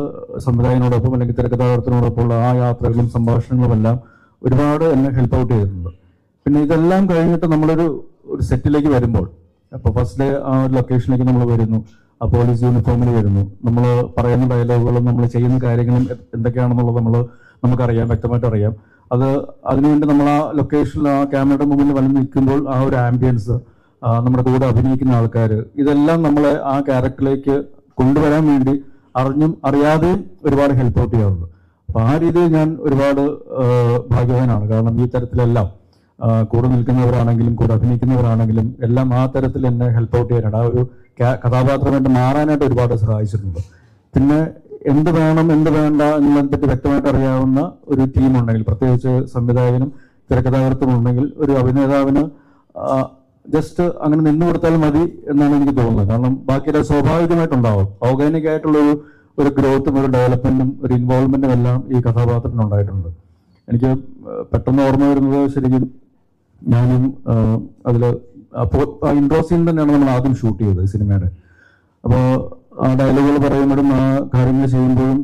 സംവിധായകനോടൊപ്പം അല്ലെങ്കിൽ തിരക്കഥാകൃത്തിനോടൊപ്പമുള്ള ആ യാത്രകളും സംഭാഷണങ്ങളും എല്ലാം ഒരുപാട് എന്നെ ഹെൽപ്പ് ഔട്ട് ചെയ്തിട്ടുണ്ട്. പിന്നെ ഇതെല്ലാം കഴിഞ്ഞിട്ട് നമ്മളൊരു സെറ്റിലേക്ക് വരുമ്പോൾ, അപ്പോൾ ഫസ്റ്റ് ഡേ ആ ഒരു ലൊക്കേഷനിലേക്ക് നമ്മൾ വരുന്നു, ആ പോലീസ് യൂണിഫോമിൽ വരുന്നു, നമ്മൾ പറയുന്ന ഡയലോഗുകളും നമ്മൾ ചെയ്യുന്ന കാര്യങ്ങളും എന്തൊക്കെയാണെന്നുള്ളത് നമുക്കറിയാം, വ്യക്തമായിട്ട് അറിയാം. അതിനുവേണ്ടി നമ്മൾ ആ ലൊക്കേഷനിൽ ആ ക്യാമറയുടെ മുമ്പിൽ വന്ന് നിൽക്കുമ്പോൾ ആ ഒരു ആംബിയൻസ്, നമ്മുടെ കൂടെ അഭിനയിക്കുന്ന ആൾക്കാർ, ഇതെല്ലാം നമ്മളെ ആ ക്യാരക്ടറിലേക്ക് കൊണ്ടുവരാൻ വേണ്ടി അറിഞ്ഞും അറിയാതെയും ഒരുപാട് ഹെൽപ്പ് ഔട്ട് ചെയ്യാറുണ്ട്. അപ്പൊ ആ രീതിയിൽ ഞാൻ ഒരുപാട് ഭാഗ്യവാനാണ്. കാരണം ഈ തരത്തിലെല്ലാം കൂടെ നിൽക്കുന്നവരാണെങ്കിലും കൂടെ അഭിനയിക്കുന്നവരാണെങ്കിലും എല്ലാം ആ തരത്തിൽ എന്നെ ഹെൽപ്പ് ഔട്ട് ചെയ്യാനായിട്ട്, ആ ഒരു കഥാപാത്രമായിട്ട് മാറാനായിട്ട് ഒരുപാട് സഹായിച്ചിട്ടുണ്ട്. പിന്നെ എന്ത് വേണം എന്ത് വേണ്ട എന്നതിനെപ്പറ്റി വ്യക്തമായിട്ട് അറിയാവുന്ന ഒരു ടീമുണ്ടെങ്കിൽ, പ്രത്യേകിച്ച് സംവിധായകനും തിരക്കഥാകൃത്തും ഉണ്ടെങ്കിൽ, ഒരു അഭിനേതാവിന് ജസ്റ്റ് അങ്ങനെ നിന്നു കൊടുത്താൽ മതി എന്നാണ് എനിക്ക് തോന്നുന്നത്. കാരണം ബാക്കിയെല്ലാം സ്വാഭാവികമായിട്ടുണ്ടാവും. ഓർഗാനിക് ആയിട്ടുള്ള ഒരു ഗ്രോത്തും ഒരു ഡെവലപ്മെന്റും ഒരു ഇൻവോൾവ്മെന്റും എല്ലാം ഈ കഥാപാത്രത്തിന് ഉണ്ടായിട്ടുണ്ട്. എനിക്ക് പെട്ടെന്ന് ഓർമ്മ വരുന്നത്, ശരിക്കും ഞാനും അതിൽ ആ ഇൻട്രോ സീൻ തന്നെയാണ് നമ്മൾ ആദ്യം ഷൂട്ട് ചെയ്തത് സിനിമയുടെ. അപ്പോൾ ആ ഡയലോഗുകൾ പറയുമ്പോഴും ആ കാര്യങ്ങൾ ചെയ്യുമ്പോഴും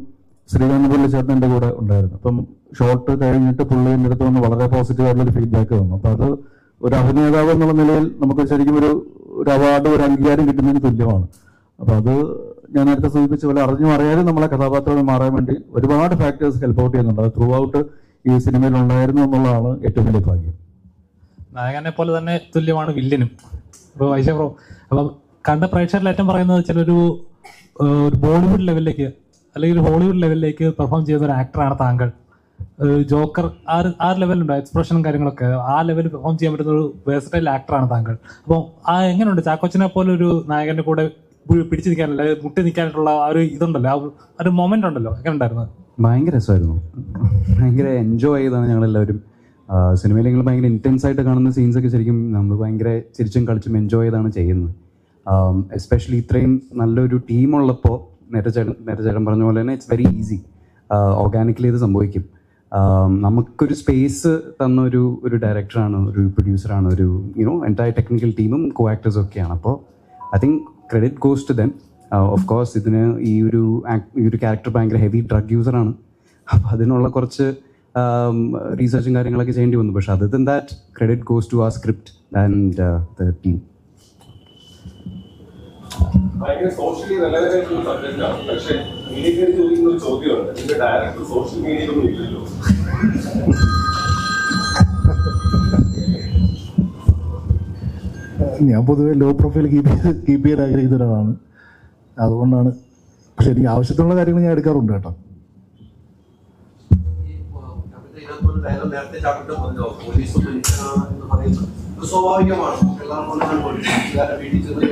ശ്രീകാന്ത് പുള്ളി ചേട്ടൻ എൻ്റെ കൂടെ ഉണ്ടായിരുന്നു. അപ്പം ഷോട്ട് കഴിഞ്ഞിട്ട് പുള്ളി എൻ്റെ അടുത്ത് വന്ന് വളരെ പോസിറ്റീവ് ആയിട്ടുള്ളൊരു ഫീഡ്ബാക്ക് തന്നു. അപ്പം അത് ഒരു അഭിനേതാവ് എന്നുള്ള നിലയിൽ നമുക്ക് ശരിക്കും ഒരു അവാർഡ്, ഒരു അംഗീകാരം കിട്ടുന്നതിന് തുല്യമാണ്. അപ്പൊ അത് ഞാൻ നേരത്തെ സൂചിപ്പിച്ച പോലെ അറിഞ്ഞും അറിയാതെ നമ്മളെ കഥാപാത്രങ്ങൾ മാറാൻ വേണ്ടി ഒരുപാട് ഫാക്ടേഴ്സ് ഹെൽപ്പ് ഔട്ട് ചെയ്യുന്നുണ്ട്. അത് ത്രൂ ഔട്ട് ഈ സിനിമയിൽ ഉണ്ടായിരുന്നു എന്നുള്ളതാണ് ഏറ്റവും വലിയ ഭാഗ്യം. നായകനെ പോലെ തന്നെ തുല്യമാണ് വില്ലനും. ഇപ്പോൾ വൈശബ്രോ, അപ്പം കണ്ട പ്രേക്ഷകരിൽ ഏറ്റവും പറയുന്നത് ചിലൊരു ബോളിവുഡ് ലെവലിലേക്ക് അല്ലെങ്കിൽ ഒരു ഹോളിവുഡ് ലെവലിലേക്ക് പെർഫോം ചെയ്യുന്ന ഒരു ആക്ടറാണ് താങ്കൾ. ജോക്കർ ആ ലെവലുണ്ട്, എക്സ്പ്രഷനും കാര്യങ്ങളൊക്കെ ആ ലെവലിൽ പെർഫോം ചെയ്യാൻ പറ്റുന്ന ഒരു വേഴ്സറ്റൈൽ ആക്ടറാണ് താങ്കൾ. അപ്പോൾ ആ എങ്ങനെയുണ്ട് ചാക്കോച്ചനെ പോലെ ഒരു നായകന്റെ കൂടെ പിടിച്ചു നിൽക്കാനല്ല, മുട്ടി നിൽക്കാനായിട്ടുള്ള ആ ഒരു ഇതുണ്ടല്ലോ, ആ ഒരു മൊമെന്റ് ഉണ്ടല്ലോ, എങ്ങനെ ഉണ്ടായിരുന്നു? ഭയങ്കര രസമായിരുന്നു, ഭയങ്കര എൻജോയ് ചെയ്താണ് ഞങ്ങളെല്ലാവരും. സിനിമയിൽ നിങ്ങൾ ഭയങ്കര ഇൻറ്റൻസ് ആയിട്ട് കാണുന്ന സീൻസൊക്കെ ശരിക്കും നമ്മൾ ഭയങ്കര ചിരിച്ചും കളിച്ചും എൻജോയ് ചെയ്താണ് ചെയ്യുന്നത്. എസ്പെഷ്യലി ഇത്രയും നല്ലൊരു ടീമുള്ളപ്പോൾ നേരത്തെ ചേട്ടൻ പറഞ്ഞ പോലെ തന്നെ ഇറ്റ്സ് വെരി ഈസി, ഓർഗാനിക്കലി ഇത് സംഭവിക്കും. നമുക്കൊരു സ്പേസ് തന്ന ഒരു ഡയറക്ടറാണ്, ഒരു പ്രൊഡ്യൂസറാണ്, ഒരു എൻറ്റയർ ടെക്നിക്കൽ ടീമും കോ ആക്ടേഴ്സും ഒക്കെയാണ്. അപ്പോൾ I think credit goes to them. Of course ഇതിന് ഈ ഒരു ക്യാരക്ടർ ഭയങ്കര ഹെവി ഡ്രഗ് യൂസറാണ്. അപ്പോൾ അതിനുള്ള കുറച്ച് റീസെർച്ചും കാര്യങ്ങളൊക്കെ ചെയ്യേണ്ടി വന്നു. പക്ഷെ other than that credit goes to ആ സ്ക്രിപ്റ്റ് ആൻഡ് ദ ടീം. ഭയങ്കര സോഷ്യലി നല്ലതായിട്ടുള്ള സബ്ജക്റ്റാണ്. പക്ഷെ മീഡിയക്കാർ ചോദിക്കുന്ന ഒരു ചോദ്യമുണ്ട്, ഇതിന്റെ ഡയറക്ടർ സോഷ്യൽ മീഡിയയിലൊന്നും ഇല്ലല്ലോ. ഞാൻ പൊതുവെ ലോ പ്രൊഫൈൽ കീപ്പ് ചെയ്യാൻ ആഗ്രഹിക്കുന്ന ഒരാളാണ്. അതുകൊണ്ടാണ്. പക്ഷെ എനിക്ക് ആവശ്യത്തിനുള്ള കാര്യങ്ങൾ ഞാൻ എടുക്കാറുണ്ട് കേട്ടോ. നേരത്തെ ചാപ്പിട്ട് പറഞ്ഞോ, പോലീസ് മനുഷ്യനാണ് എന്ന് പറയുന്നത് സ്വാഭാവികമാണ്. വീട്ടിൽ ചെന്ന്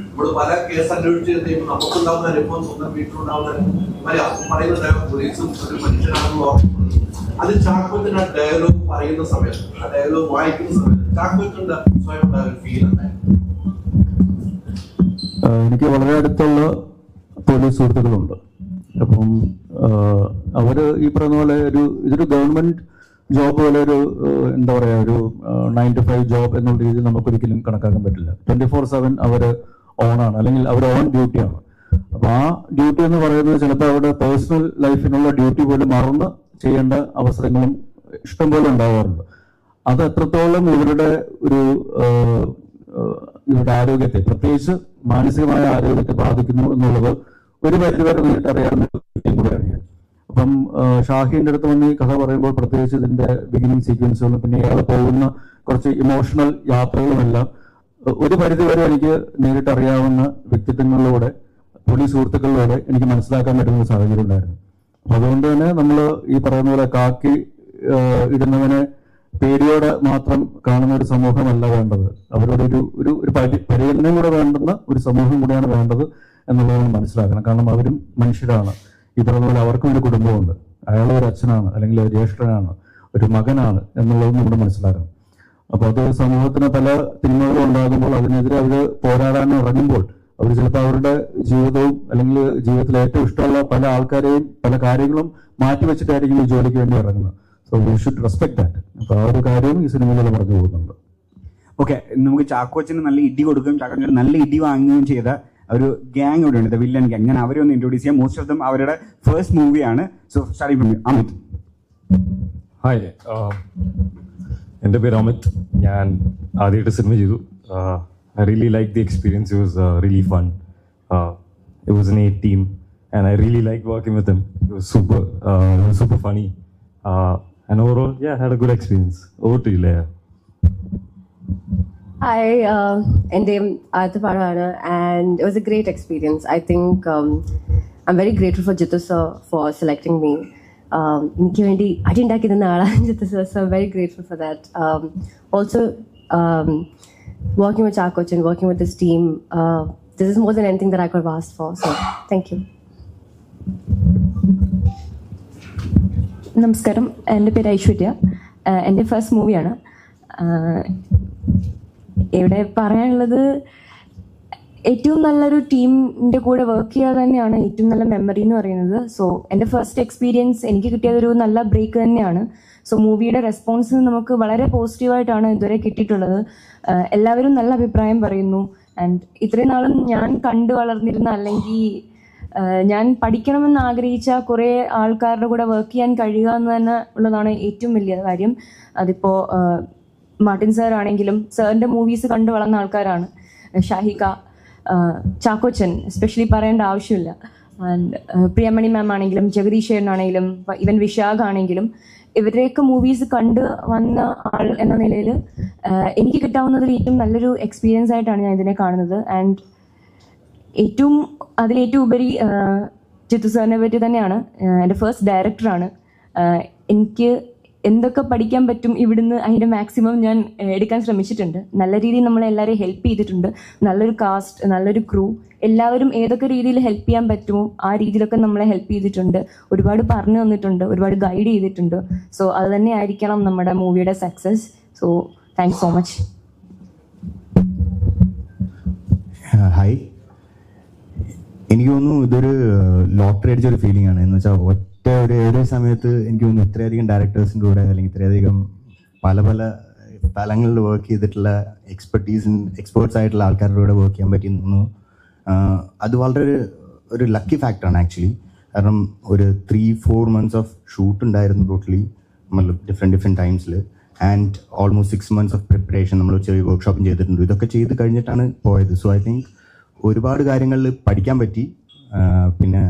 നമ്മൾ പല കേസ് അന്വേഷിച്ച് നമുക്കുണ്ടാവുന്ന അനുഭവം സ്വന്തം വീട്ടിലുണ്ടാവുന്ന പറയുന്ന പോലീസും ഒരു മനുഷ്യനാണെന്ന് ഓർമ്മപ്പെടുന്നു. അത് ചാക്കോച്ചൻ ആ ഡയലോഗ് പറയുന്ന സമയത്ത്, ആ ഡയലോഗ് വായിക്കുന്ന സമയത്ത് ചാക്കോച്ചന്റെ സ്വയം ഉണ്ടായ ഒരു ഫീൽ ഉണ്ടായിരുന്നു. എനിക്ക് വളരെ അടുത്തുള്ള പോലീസ് സുഹൃത്തുക്കളുണ്ട്. അപ്പം അവര് ഈ പറയുന്ന പോലെ ഇതൊരു ഗവൺമെന്റ് ജോബ് പോലെ എന്താ പറയാ, ഒരു 9 to 5 ജോബ് എന്നുള്ള രീതിയിൽ നമുക്കൊരിക്കലും കണക്കാക്കാൻ പറ്റില്ല. 24/7 അവര് ഓണാണ്, അല്ലെങ്കിൽ അവരുടെ ഓൺ ഡ്യൂട്ടിയാണ്. അപ്പൊ ആ ഡ്യൂട്ടി എന്ന് പറയുന്നത് ചിലപ്പോൾ അവരുടെ പേഴ്സണൽ ലൈഫിനുള്ള ഡ്യൂട്ടി പോലും മറന്ന് ചെയ്യേണ്ട അവസരങ്ങളും ഇഷ്ടംപോലെ ഉണ്ടാവാറുണ്ട്. അത് എത്രത്തോളം ഇവരുടെ ഇവരുടെ ആരോഗ്യത്തെ, പ്രത്യേകിച്ച് മാനസികമായ ആരോഗ്യത്തെ ബാധിക്കുന്നു എന്നുള്ളത് ഒരു പരിധിവരെ നേരിട്ട് അറിയാവുന്ന കാര്യം കൂടെയാണ് ഞാൻ. അപ്പം ഷാഹിന്റെ അടുത്ത് വന്ന് ഈ കഥ പറയുമ്പോൾ പ്രത്യേകിച്ച് ഇതിന്റെ ബിഗിനിങ് സീക്വൻസുകളും പിന്നെ ഇയാൾ പോകുന്ന കുറച്ച് ഇമോഷണൽ യാത്രകളുമെല്ലാം ഒരു പരിധിവരെ എനിക്ക് നേരിട്ട് അറിയാവുന്ന വ്യക്തിത്വങ്ങളിലൂടെ, പോലീസ് സുഹൃത്തുക്കളിലൂടെ എനിക്ക് മനസ്സിലാക്കാൻ പറ്റുന്ന ഒരു സാഹചര്യം ഉണ്ടായിരുന്നു. അപ്പൊ അതുകൊണ്ട് തന്നെ നമ്മൾ ഈ പറയുന്ന പോലെ കാക്കി ഇടുന്നവനെ പേടിയോടെ മാത്രം കാണുന്ന ഒരു സമൂഹമല്ല വേണ്ടത്. അവരോടൊരു ഒരു ഒരു പരിഗണന കൂടെ വേണ്ടുന്ന ഒരു സമൂഹം കൂടെയാണ് വേണ്ടത് എന്നുള്ളത് മനസ്സിലാക്കണം. കാരണം അവരും മനുഷ്യരാണ്. ഈ പറഞ്ഞ പോലെ അവർക്കും ഒരു കുടുംബമുണ്ട്. അയാൾ ഒരു അച്ഛനാണ്, അല്ലെങ്കിൽ ഒരു ജ്യേഷ്ഠനാണ്, ഒരു മകനാണ് എന്നുള്ളതും നമ്മൾ മനസ്സിലാക്കണം. അപ്പൊ അത് സമൂഹത്തിന് പല തിന്മകളും ഉണ്ടാകുമ്പോൾ അതിനെതിരെ അവർ പോരാടാൻ ഇറങ്ങുമ്പോൾ അവർ ചിലപ്പോൾ അവരുടെ ജീവിതവും അല്ലെങ്കിൽ ജീവിതത്തിൽ ഏറ്റവും ഇഷ്ടമുള്ള പല ആൾക്കാരെയും പല കാര്യങ്ങളും മാറ്റിവെച്ചിട്ടായിരിക്കും ഈ ജോലിക്ക് വേണ്ടി ഇറങ്ങുന്നത്. So we should respect that. അപ്പൊ ആ ഒരു കാര്യവും ഈ സിനിമയിൽ പറഞ്ഞു പോകുന്നുണ്ട്. ഓക്കെ, നമുക്ക് ചാക്കോച്ചന് നല്ല ഇടി കൊടുക്കുകയും ചാക്കോച്ചന് നല്ല ഇടി വാങ്ങുകയും ചെയ്ത ഒരു ഗ്യാങ് ഇവിടെ ഉണ്ട്, ദ വില്ലൻ ഗ്യാങ്. ഞാൻ അവരെ ഒന്ന് ഇൻട്രോഡ്യൂസ് ചെയ്യാം. മോസ്റ്റ് ഓഫ് ദം അവരുടെ ഫസ്റ്റ് മൂവിയാണ്. So starting from Amit. Hi, എൻ്റെ പേര് അമിത്. ഞാൻ ആദ്യമായിട്ട് സിനിമ ചെയ്തു. I really liked the experience. It was really fun. It was an 8 team and I really liked working with them. It was super funny. And overall, yeah, I had a good experience. Over to you, Leia. Hi, എൻ്റെ ആദ്യത്തെ പടമാണ് and it was a great experience. I think I'm very grateful for Jithu sir for selecting me. എനിക്ക് വേണ്ടി അടിയുണ്ടാക്കി തന്ന ആളാണ് Jithu sir, so I'm very grateful for that. Also, working with Chakochan, working with this team, this is more than anything that I could have asked for. So, thank you. നമസ്കാരം, എൻ്റെ പേര് ഐശ്വര്യ. എൻ്റെ first മൂവിയാണ്. ഇവിടെ പറയാനുള്ളത്, ഏറ്റവും നല്ലൊരു ടീമിൻ്റെ കൂടെ വർക്ക് ചെയ്യാതെ തന്നെയാണ് ഏറ്റവും നല്ല മെമ്മറി എന്ന് പറയുന്നത്. സോ എൻ്റെ ഫസ്റ്റ് എക്സ്പീരിയൻസ് എനിക്ക് കിട്ടിയതൊരു നല്ല ബ്രേക്ക് തന്നെയാണ്. സോ മൂവിയുടെ റെസ്പോൺസ് നമുക്ക് വളരെ പോസിറ്റീവായിട്ടാണ് ഇതുവരെ കിട്ടിയിട്ടുള്ളത്. എല്ലാവരും നല്ല അഭിപ്രായം പറയുന്നു. ആൻഡ് ഇത്രയും നാളും ഞാൻ കണ്ടു വളർന്നിരുന്ന, അല്ലെങ്കിൽ ഞാൻ പഠിക്കണമെന്ന് ആഗ്രഹിച്ച കുറേ ആൾക്കാരുടെ കൂടെ വർക്ക് ചെയ്യാൻ കഴിയുക എന്ന് തന്നെ ഉള്ളതാണ് ഏറ്റവും വലിയ കാര്യം. അതിപ്പോൾ മാർട്ടിൻ സാർ ആണെങ്കിലും സാറിൻ്റെ മൂവീസ് കണ്ടു വളർന്ന ആൾക്കാരാണ്. ഷാഹിക, ചാക്കോച്ചൻ എസ്പെഷ്യലി പറയേണ്ട ആവശ്യമില്ല. ആൻഡ് പ്രിയമണി മാം ആണെങ്കിലും ജഗദീഷ് ചേട്ടനാണെങ്കിലും ഈവൻ വിശാഖ് ആണെങ്കിലും ഇവരുടെയൊക്കെ മൂവീസ് കണ്ട് വന്ന ആൾ എന്ന നിലയിൽ എനിക്ക് കിട്ടാവുന്നതിൽ ഏറ്റവും നല്ലൊരു എക്സ്പീരിയൻസ് ആയിട്ടാണ് ഞാൻ ഇതിനെ കാണുന്നത്. ആൻഡ് അതിലേറ്റവും ഉപരി ജിത്തു സാറിനെ പറ്റി തന്നെയാണ്. എൻ്റെ ഫസ്റ്റ് ഡയറക്ടറാണ്. എനിക്ക് എന്തൊക്കെ പഠിക്കാൻ പറ്റും ഇവിടുന്ന് അതിൻ്റെ മാക്സിമം ഞാൻ എടുക്കാൻ ശ്രമിച്ചിട്ടുണ്ട്. നല്ല രീതിയിൽ നമ്മളെല്ലാവരെയും ഹെൽപ്പ് ചെയ്തിട്ടുണ്ട്. നല്ലൊരു കാസ്റ്റ്, നല്ലൊരു ക്രൂ, എല്ലാവരും ഏതൊക്കെ രീതിയിൽ ഹെൽപ്പ് ചെയ്യാൻ പറ്റുമോ ആ രീതിയിലൊക്കെ നമ്മളെ ഹെൽപ്പ് ചെയ്തിട്ടുണ്ട്. ഒരുപാട് പറഞ്ഞു തന്നിട്ടുണ്ട്, ഒരുപാട് ഗൈഡ് ചെയ്തിട്ടുണ്ട്. സോ അത് തന്നെ ആയിരിക്കണം നമ്മുടെ മൂവിയുടെ success. So thanks so much. Hi, എനിക്ക് തോന്നുന്നു ഇതൊരു ലോട്ടറി അടിച്ചൊരു ഫീലിംഗ് ആണ്. എന്ന് വെച്ചാൽ ഒരു സമയത്ത് എനിക്ക് തോന്നുന്നു ഇത്രയധികം ഡയറക്ടേഴ്സിൻ്റെ കൂടെ, അല്ലെങ്കിൽ ഇത്രയധികം പല പല സ്ഥലങ്ങളിൽ വർക്ക് ചെയ്തിട്ടുള്ള എക്സ്പേർട്സ് ആയിട്ടുള്ള ആൾക്കാരുടെ കൂടെ വർക്ക് ചെയ്യാൻ പറ്റി തോന്നുന്നു. അത് വളരെ ഒരു ലക്കി ഫാക്ടറാണ് ആക്ച്വലി. കാരണം ഒരു 3-4 months ഓഫ് ഷൂട്ട് ഉണ്ടായിരുന്നു ടോട്ടലി, നമ്മൾ ഡിഫറെൻറ്റ് ടൈംസിൽ. And almost 6 months of preparation നമ്മൾ ചെറിയ വർക്ക്ഷോപ്പും ചെയ്തിട്ടുണ്ട്. ഇതൊക്കെ ചെയ്ത് കഴിഞ്ഞിട്ടാണ് പോയത്. സോ ഐ തിങ്ക് ഒരുപാട് കാര്യങ്ങളിൽ പഠിക്കാൻ പറ്റി. പിന്നെ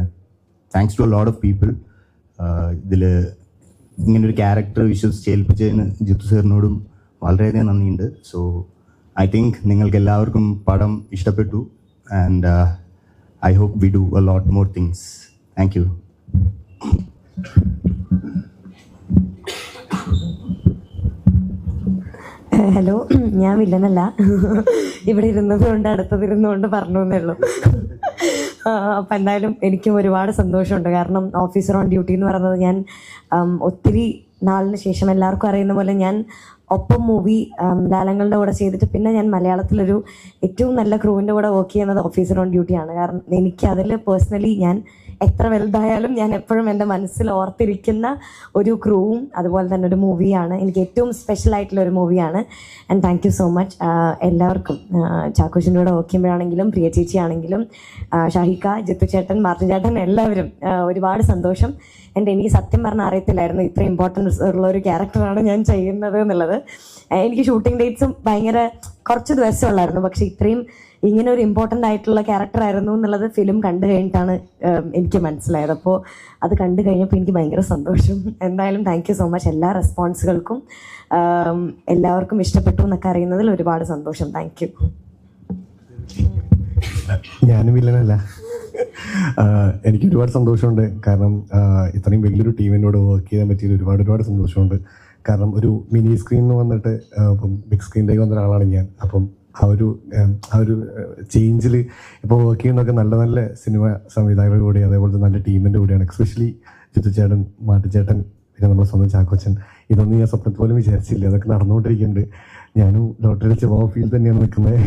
thanks to a lot of people. ഇതിൽ ഇങ്ങനൊരു ക്യാരക്ടർ വിശ്വസിച്ച് ഏൽപ്പിച്ചതിന് ജിത്തു സാറിനോടും വളരെയധികം നന്ദിയുണ്ട്. സോ ഐ തിങ്ക് നിങ്ങൾക്ക് എല്ലാവർക്കും പടം ഇഷ്ടപ്പെട്ടു. And I hope we do a lot more things. Thank you. Hello, ഞാൻ വില്ലനല്ല. ഇവിടെ ഇരുന്നതുകൊണ്ട് അടുത്തതിരുന്നുകൊണ്ട് പറഞ്ഞു എന്നേ ഉള്ളൂ. അപ്പം എന്തായാലും എനിക്കും ഒരുപാട് സന്തോഷമുണ്ട്. കാരണം ഓഫീസർ ഓൺ ഡ്യൂട്ടി എന്ന് പറയുന്നത് ഞാൻ ഒത്തിരി നാളിന് ശേഷം, എല്ലാവർക്കും അറിയുന്ന പോലെ ഞാൻ ഒപ്പം മൂവി ലാലങ്ങളുടെ കൂടെ ചെയ്തിട്ട് പിന്നെ ഞാൻ മലയാളത്തിലൊരു ഏറ്റവും നല്ല ക്രൂവിൻ്റെ കൂടെ വർക്ക് ചെയ്യുന്നത് ഓഫീസർ ഓൺ ഡ്യൂട്ടിയാണ്. കാരണം എനിക്ക് അതിൽ പേഴ്സണലി ഞാൻ എത്ര വലുതായാലും ഞാൻ എപ്പോഴും എൻ്റെ മനസ്സിൽ ഓർത്തിരിക്കുന്ന ഒരു ക്രൂവും അതുപോലെ തന്നെ ഒരു മൂവിയാണ്. എനിക്ക് ഏറ്റവും സ്പെഷ്യൽ ആയിട്ടുള്ള ഒരു മൂവിയാണ്. And thank you so much എല്ലാവർക്കും. ചാക്കോച്ചിൻ്റെ കൂടെ വർക്ക് ചെയ്യുമ്പോഴാണെങ്കിലും പ്രിയ ചേച്ചി ആണെങ്കിലും ഷാഹിക്ക, ജിത്തു ചേട്ടൻ, മാർട്ടിൻ ചേട്ടൻ, എല്ലാവരും ഒരുപാട് സന്തോഷം. എനിക്ക് സത്യം പറഞ്ഞാൽ അറിയത്തില്ലായിരുന്നു ഇത്ര ഇമ്പോർട്ടൻസ് ഉള്ള ഒരു ക്യാരക്ടറാണ് ഞാൻ ചെയ്യുന്നത് എന്നുള്ളത്. എനിക്ക് ഷൂട്ടിംഗ് ഡേറ്റ്സും ഭയങ്കര കുറച്ച് ദിവസമുള്ളായിരുന്നു, പക്ഷെ ഇത്രയും ഇങ്ങനെ ഒരു ഇമ്പോർട്ടൻ്റ് ആയിട്ടുള്ള ക്യാരക്ടർ ആയിരുന്നു എന്നുള്ളത് ഫിലിം കണ്ടു കഴിഞ്ഞിട്ടാണ് എനിക്ക് മനസ്സിലായത്. അപ്പോൾ അത് കണ്ടു കഴിഞ്ഞപ്പോൾ എനിക്ക് ഭയങ്കര സന്തോഷം. എന്തായാലും താങ്ക് യു സോ മച്ച് എല്ലാ റെസ്പോൺസുകൾക്കും. എല്ലാവർക്കും ഇഷ്ടപ്പെട്ടു എന്നൊക്കെ അറിയുന്നതിൽ ഒരുപാട് സന്തോഷം. Thank you. ഞാനും വില്ലനല്ല. എനിക്ക് ഒരുപാട് സന്തോഷമുണ്ട്. കാരണം ഇത്രയും വലിയൊരു ടീമിനോട് വർക്ക് ചെയ്യാൻ പറ്റിയത് ഒരുപാട് സന്തോഷമുണ്ട്. കാരണം ഒരു മിനി സ്ക്രീനിൽ വന്നിട്ട് ഇപ്പം ബിഗ് സ്ക്രീനിലേക്ക് വന്ന ഒരാളാണ് ഞാൻ. അപ്പം ആ ഒരു ചേഞ്ചിൽ ഇപ്പോൾ വർക്ക് ചെയ്യുന്നതൊക്കെ നല്ല സിനിമ സംവിധായകരുടെ കൂടെ അതേപോലെ നല്ല ടീമിൻ്റെ കൂടെയാണ്. എക്സ്പെഷ്യലി ജിത്തു ചേട്ടൻ, മാട്ടിച്ചേട്ടൻ, പിന്നെ നമ്മുടെ സ്വന്തം ചാക്കോച്ചൻ. ഇതൊന്നും ഞാൻ സ്വപ്നത്തിൽ പോലും വിചാരിച്ചില്ല. അതൊക്കെ നടന്നുകൊണ്ടിരിക്കുന്നുണ്ട്. ഞാനും ലോട്ടറി അടിച്ച ഫീൽ തന്നെയാണ് നിൽക്കുന്നത്.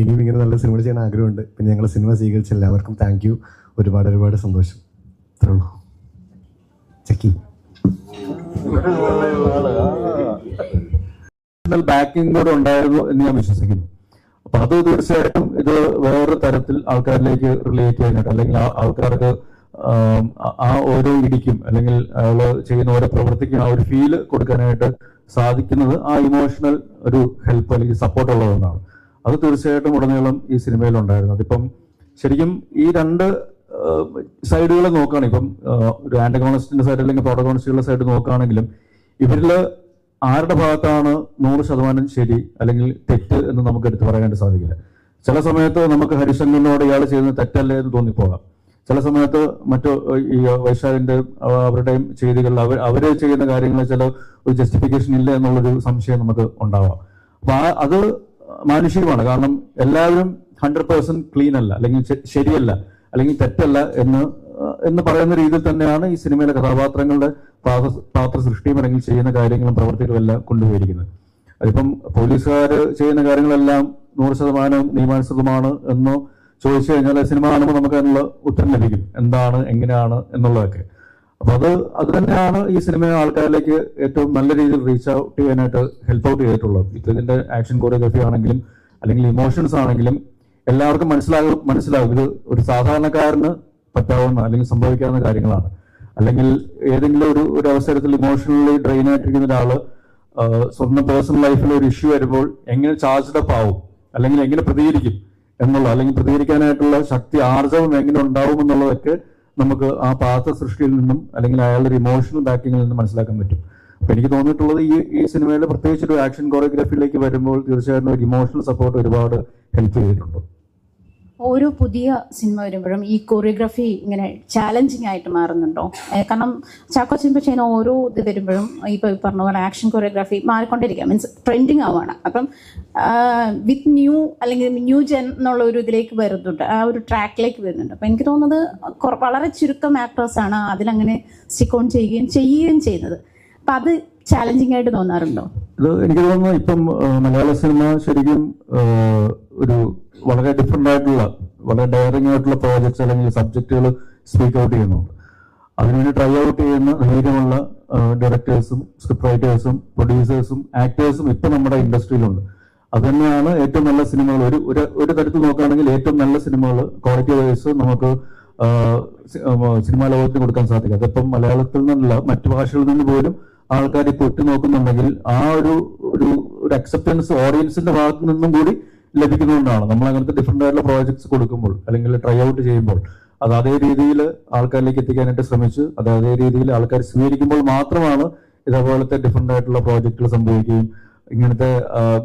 ഇനിയും ഇങ്ങനെ നല്ല സിനിമ ചെയ്യാൻ ആഗ്രഹമുണ്ട്. പിന്നെ ഞങ്ങൾ സിനിമ സ്വീകരിച്ച എല്ലാവർക്കും താങ്ക് യു. ഒരുപാട് സന്തോഷം. അത്രേ ഉള്ളൂ. ചക്കി ബാക്കിംഗ് കൂടെ ഉണ്ടായിരുന്നു എന്ന് ഞാൻ വിശ്വസിക്കുന്നു. അപ്പൊ അത് തീർച്ചയായിട്ടും ഇത് വേറൊരു തരത്തിൽ ആൾക്കാരിലേക്ക് റിലേറ്റ് ചെയ്യാനായിട്ട്, അല്ലെങ്കിൽ ആൾക്കാർക്ക് ആ ഓരോ ഇടിക്കും അല്ലെങ്കിൽ അയാള് ചെയ്യുന്ന ഓരോ പ്രവൃത്തിക്കും ആ ഒരു ഫീല് കൊടുക്കാനായിട്ട് സാധിക്കുന്നത് ആ ഇമോഷണൽ ഒരു ഹെൽപ്പ് അല്ലെങ്കിൽ സപ്പോർട്ട് ഉള്ളതുകൊണ്ടാണ്. അത് തീർച്ചയായിട്ടും ഉടനീളം ഈ സിനിമയിൽ ഉണ്ടായിരുന്നു. അതിപ്പം ശരിക്കും ഈ രണ്ട് സൈഡുകളെ നോക്കുകയാണ്. ഇപ്പം ഒരു ആന്റഗോണിസ്റ്റിന്റെ സൈഡ് അല്ലെങ്കിൽ പ്രോട്ടഗോണിസ്റ്റുകളുടെ സൈഡ് നോക്കുകയാണെങ്കിലും ഇവരിൽ ആരുടെ ഭാഗത്താണ് 100% ശരി അല്ലെങ്കിൽ തെറ്റ് എന്ന് നമുക്ക് എടുത്തു പറയാനായിട്ട് സാധിക്കില്ല. ചില സമയത്ത് നമുക്ക് ഹരിശങ്കറിനോട് ഇയാൾ ചെയ്യുന്നത് തെറ്റല്ലേ എന്ന് തോന്നിപ്പോകാം. ചില സമയത്ത് മറ്റു ഈ വൈശാഖിന്റെ അവരുടെയും ചെയ്തികളിൽ അവര് ചെയ്യുന്ന കാര്യങ്ങൾ ചില ഒരു ജസ്റ്റിഫിക്കേഷൻ ഇല്ല എന്നുള്ളൊരു സംശയം നമുക്ക് ഉണ്ടാവാം. അപ്പൊ അത് മാനുഷികമാണ്. കാരണം എല്ലാവരും 100% ക്ലീൻ അല്ല, അല്ലെങ്കിൽ ശരിയല്ല, അല്ലെങ്കിൽ തെറ്റല്ല എന്ന് പറയുന്ന രീതിയിൽ തന്നെയാണ് ഈ സിനിമയിലെ കഥാപാത്രങ്ങളുടെ പാത്ര സൃഷ്ടിയും അല്ലെങ്കിൽ ചെയ്യുന്ന കാര്യങ്ങളും പ്രവർത്തികളും എല്ലാം കൊണ്ടുപോയിരിക്കുന്നത്. അതിപ്പം പോലീസുകാർ ചെയ്യുന്ന കാര്യങ്ങളെല്ലാം 100% നിയമാനുസൃതമാണ് എന്ന് ചോദിച്ചു കഴിഞ്ഞാൽ സിനിമ കാണുമ്പോൾ നമുക്ക് അതിനുള്ള ഉത്തരം ലഭിക്കും, എന്താണ് എങ്ങനെയാണ് എന്നുള്ളതൊക്കെ. അപ്പൊ അത് തന്നെയാണ് ഈ സിനിമയെ ആൾക്കാരിലേക്ക് ഏറ്റവും നല്ല രീതിയിൽ റീച്ച് ഔട്ട് ചെയ്യാനായിട്ട് ഹെൽപ്പ് ഔട്ട് ചെയ്തിട്ടുള്ളത്. ഇതിന്റെ ആക്ഷൻ കോറിയോഗ്രഫി ആണെങ്കിലും അല്ലെങ്കിൽ ഇമോഷൻസ് ആണെങ്കിലും എല്ലാവർക്കും മനസ്സിലാകും ഇത് ഒരു സാധാരണക്കാരന് പറ്റാവുന്ന അല്ലെങ്കിൽ സംഭവിക്കാവുന്ന കാര്യങ്ങളാണ്. അല്ലെങ്കിൽ ഏതെങ്കിലും ഒരു അവസരത്തിൽ ഇമോഷണലി ഡ്രെയിൻ ആയിട്ടിരിക്കുന്ന ഒരാള് സ്വന്തം പേഴ്സണൽ ലൈഫിൽ ഒരു ഇഷ്യൂ വരുമ്പോൾ എങ്ങനെ ചാർജ്ഡ് അപ്പ് ആവും, അല്ലെങ്കിൽ എങ്ങനെ പ്രതികരിക്കും എന്നുള്ള, അല്ലെങ്കിൽ പ്രതികരിക്കാനായിട്ടുള്ള ശക്തി ആർജവം എങ്ങനെ ഉണ്ടാവും എന്നുള്ളതൊക്കെ നമുക്ക് ആ പാത്ര സൃഷ്ടിയിൽ നിന്നും അല്ലെങ്കിൽ അയാളുടെ ഒരു ഇമോഷണൽ ബാക്കിങ്ങിൽ നിന്നും മനസ്സിലാക്കാൻ പറ്റും. അപ്പൊ എനിക്ക് തോന്നിയിട്ടുള്ളത് ഈ സിനിമയിൽ പ്രത്യേകിച്ച് ഒരു ആക്ഷൻ കോറിയോഗ്രാഫിയിലേക്ക് വരുമ്പോൾ തീർച്ചയായിട്ടും ഒരു ഇമോഷണൽ സപ്പോർട്ട് ഒരുപാട് ഹെൽപ്പ് ചെയ്തിട്ടുണ്ട്. ഓരോ പുതിയ സിനിമ വരുമ്പോഴും ഈ കൊറിയോഗ്രാഫി ഇങ്ങനെ ചാലഞ്ചിങ് ആയിട്ട് മാറുന്നുണ്ടോ? കാരണം ചാക്കോച്ചൻ ഇപ്പോൾ ചെയ്യുന്ന ഓരോ ഇത് വരുമ്പോഴും ഇപ്പോൾ പറഞ്ഞ പോലെ ആക്ഷൻ കൊറിയോഗ്രാഫി മാറിക്കൊണ്ടിരിക്കുക, മീൻസ് ട്രെൻഡിങ് ആവുകയാണ്. അപ്പം വിത്ത് ന്യൂ അല്ലെങ്കിൽ ന്യൂ ജെൻ എന്നുള്ള ഒരു ഇതിലേക്ക് വരുന്നുണ്ട്, ആ ഒരു ട്രാക്കിലേക്ക് വരുന്നുണ്ട്. അപ്പം എനിക്ക് തോന്നുന്നത് വളരെ ചുരുക്കം ആക്ടേഴ്സാണ് അതിലങ്ങനെ സ്റ്റിക്ക് ഓൺ ചെയ്യുകയും ചെയ്യുന്നത്. അപ്പം അത് ചാലഞ്ചിങ് ആയിട്ട് തോന്നാറുണ്ടോ? ഇത് എനിക്ക് തോന്നുന്നു ഇപ്പം മലയാള സിനിമ ശരിക്കും ഒരു വളരെ ഡിഫറെന്റ് ആയിട്ടുള്ള വളരെ ഡയറിംഗ് ആയിട്ടുള്ള പ്രോജക്ട്സ് അല്ലെങ്കിൽ സബ്ജക്റ്റുകൾ സ്പീക്ക് ഔട്ട് ചെയ്യുന്നുണ്ട്. അതിനുവേണ്ടി ട്രൈ ഔട്ട് ചെയ്യുന്ന ധൈര്യമുള്ള ഡയറക്ടേഴ്സും സ്ക്രിപ്റ്റ് റൈറ്റേഴ്സും പ്രൊഡ്യൂസേഴ്സും ആക്ടേഴ്സും ഇപ്പം നമ്മുടെ ഇൻഡസ്ട്രിയിലുണ്ട്. അത് തന്നെയാണ് ഏറ്റവും നല്ല സിനിമകൾ. ഒരു തരത്തിൽ നോക്കുകയാണെങ്കിൽ ഏറ്റവും നല്ല സിനിമകൾ ക്വാളിറ്റി വൈസ് നമുക്ക് സിനിമാ ലോകത്തിന് കൊടുക്കാൻ സാധിക്കും. അതിപ്പം മലയാളത്തിൽ നിന്നല്ല മറ്റു ഭാഷകളിൽ നിന്ന് പോലും ആൾക്കാർ ഇപ്പോൾ നോക്കുന്നുണ്ടെങ്കിൽ ആ ഒരു അക്സെപ്റ്റൻസ് ഓഡിയൻസിന്റെ ഭാഗത്തു നിന്നും കൂടി ലഭിക്കുന്നതുകൊണ്ടാണ് നമ്മൾ അങ്ങനത്തെ ഡിഫറെന്റ് ആയിട്ടുള്ള പ്രോജക്ട്സ് കൊടുക്കുമ്പോൾ അല്ലെങ്കിൽ ട്രൈ ഔട്ട് ചെയ്യുമ്പോൾ അത് അതേ രീതിയിൽ ആൾക്കാരിലേക്ക് എത്തിക്കാനായിട്ട് ശ്രമിച്ച് അത് അതേ രീതിയിൽ ആൾക്കാർ സ്വീകരിക്കുമ്പോൾ മാത്രമാണ് ഇതേപോലത്തെ ഡിഫറെന്റ് ആയിട്ടുള്ള പ്രോജക്റ്റുകൾ സംഭവിക്കുകയും ഇങ്ങനത്തെ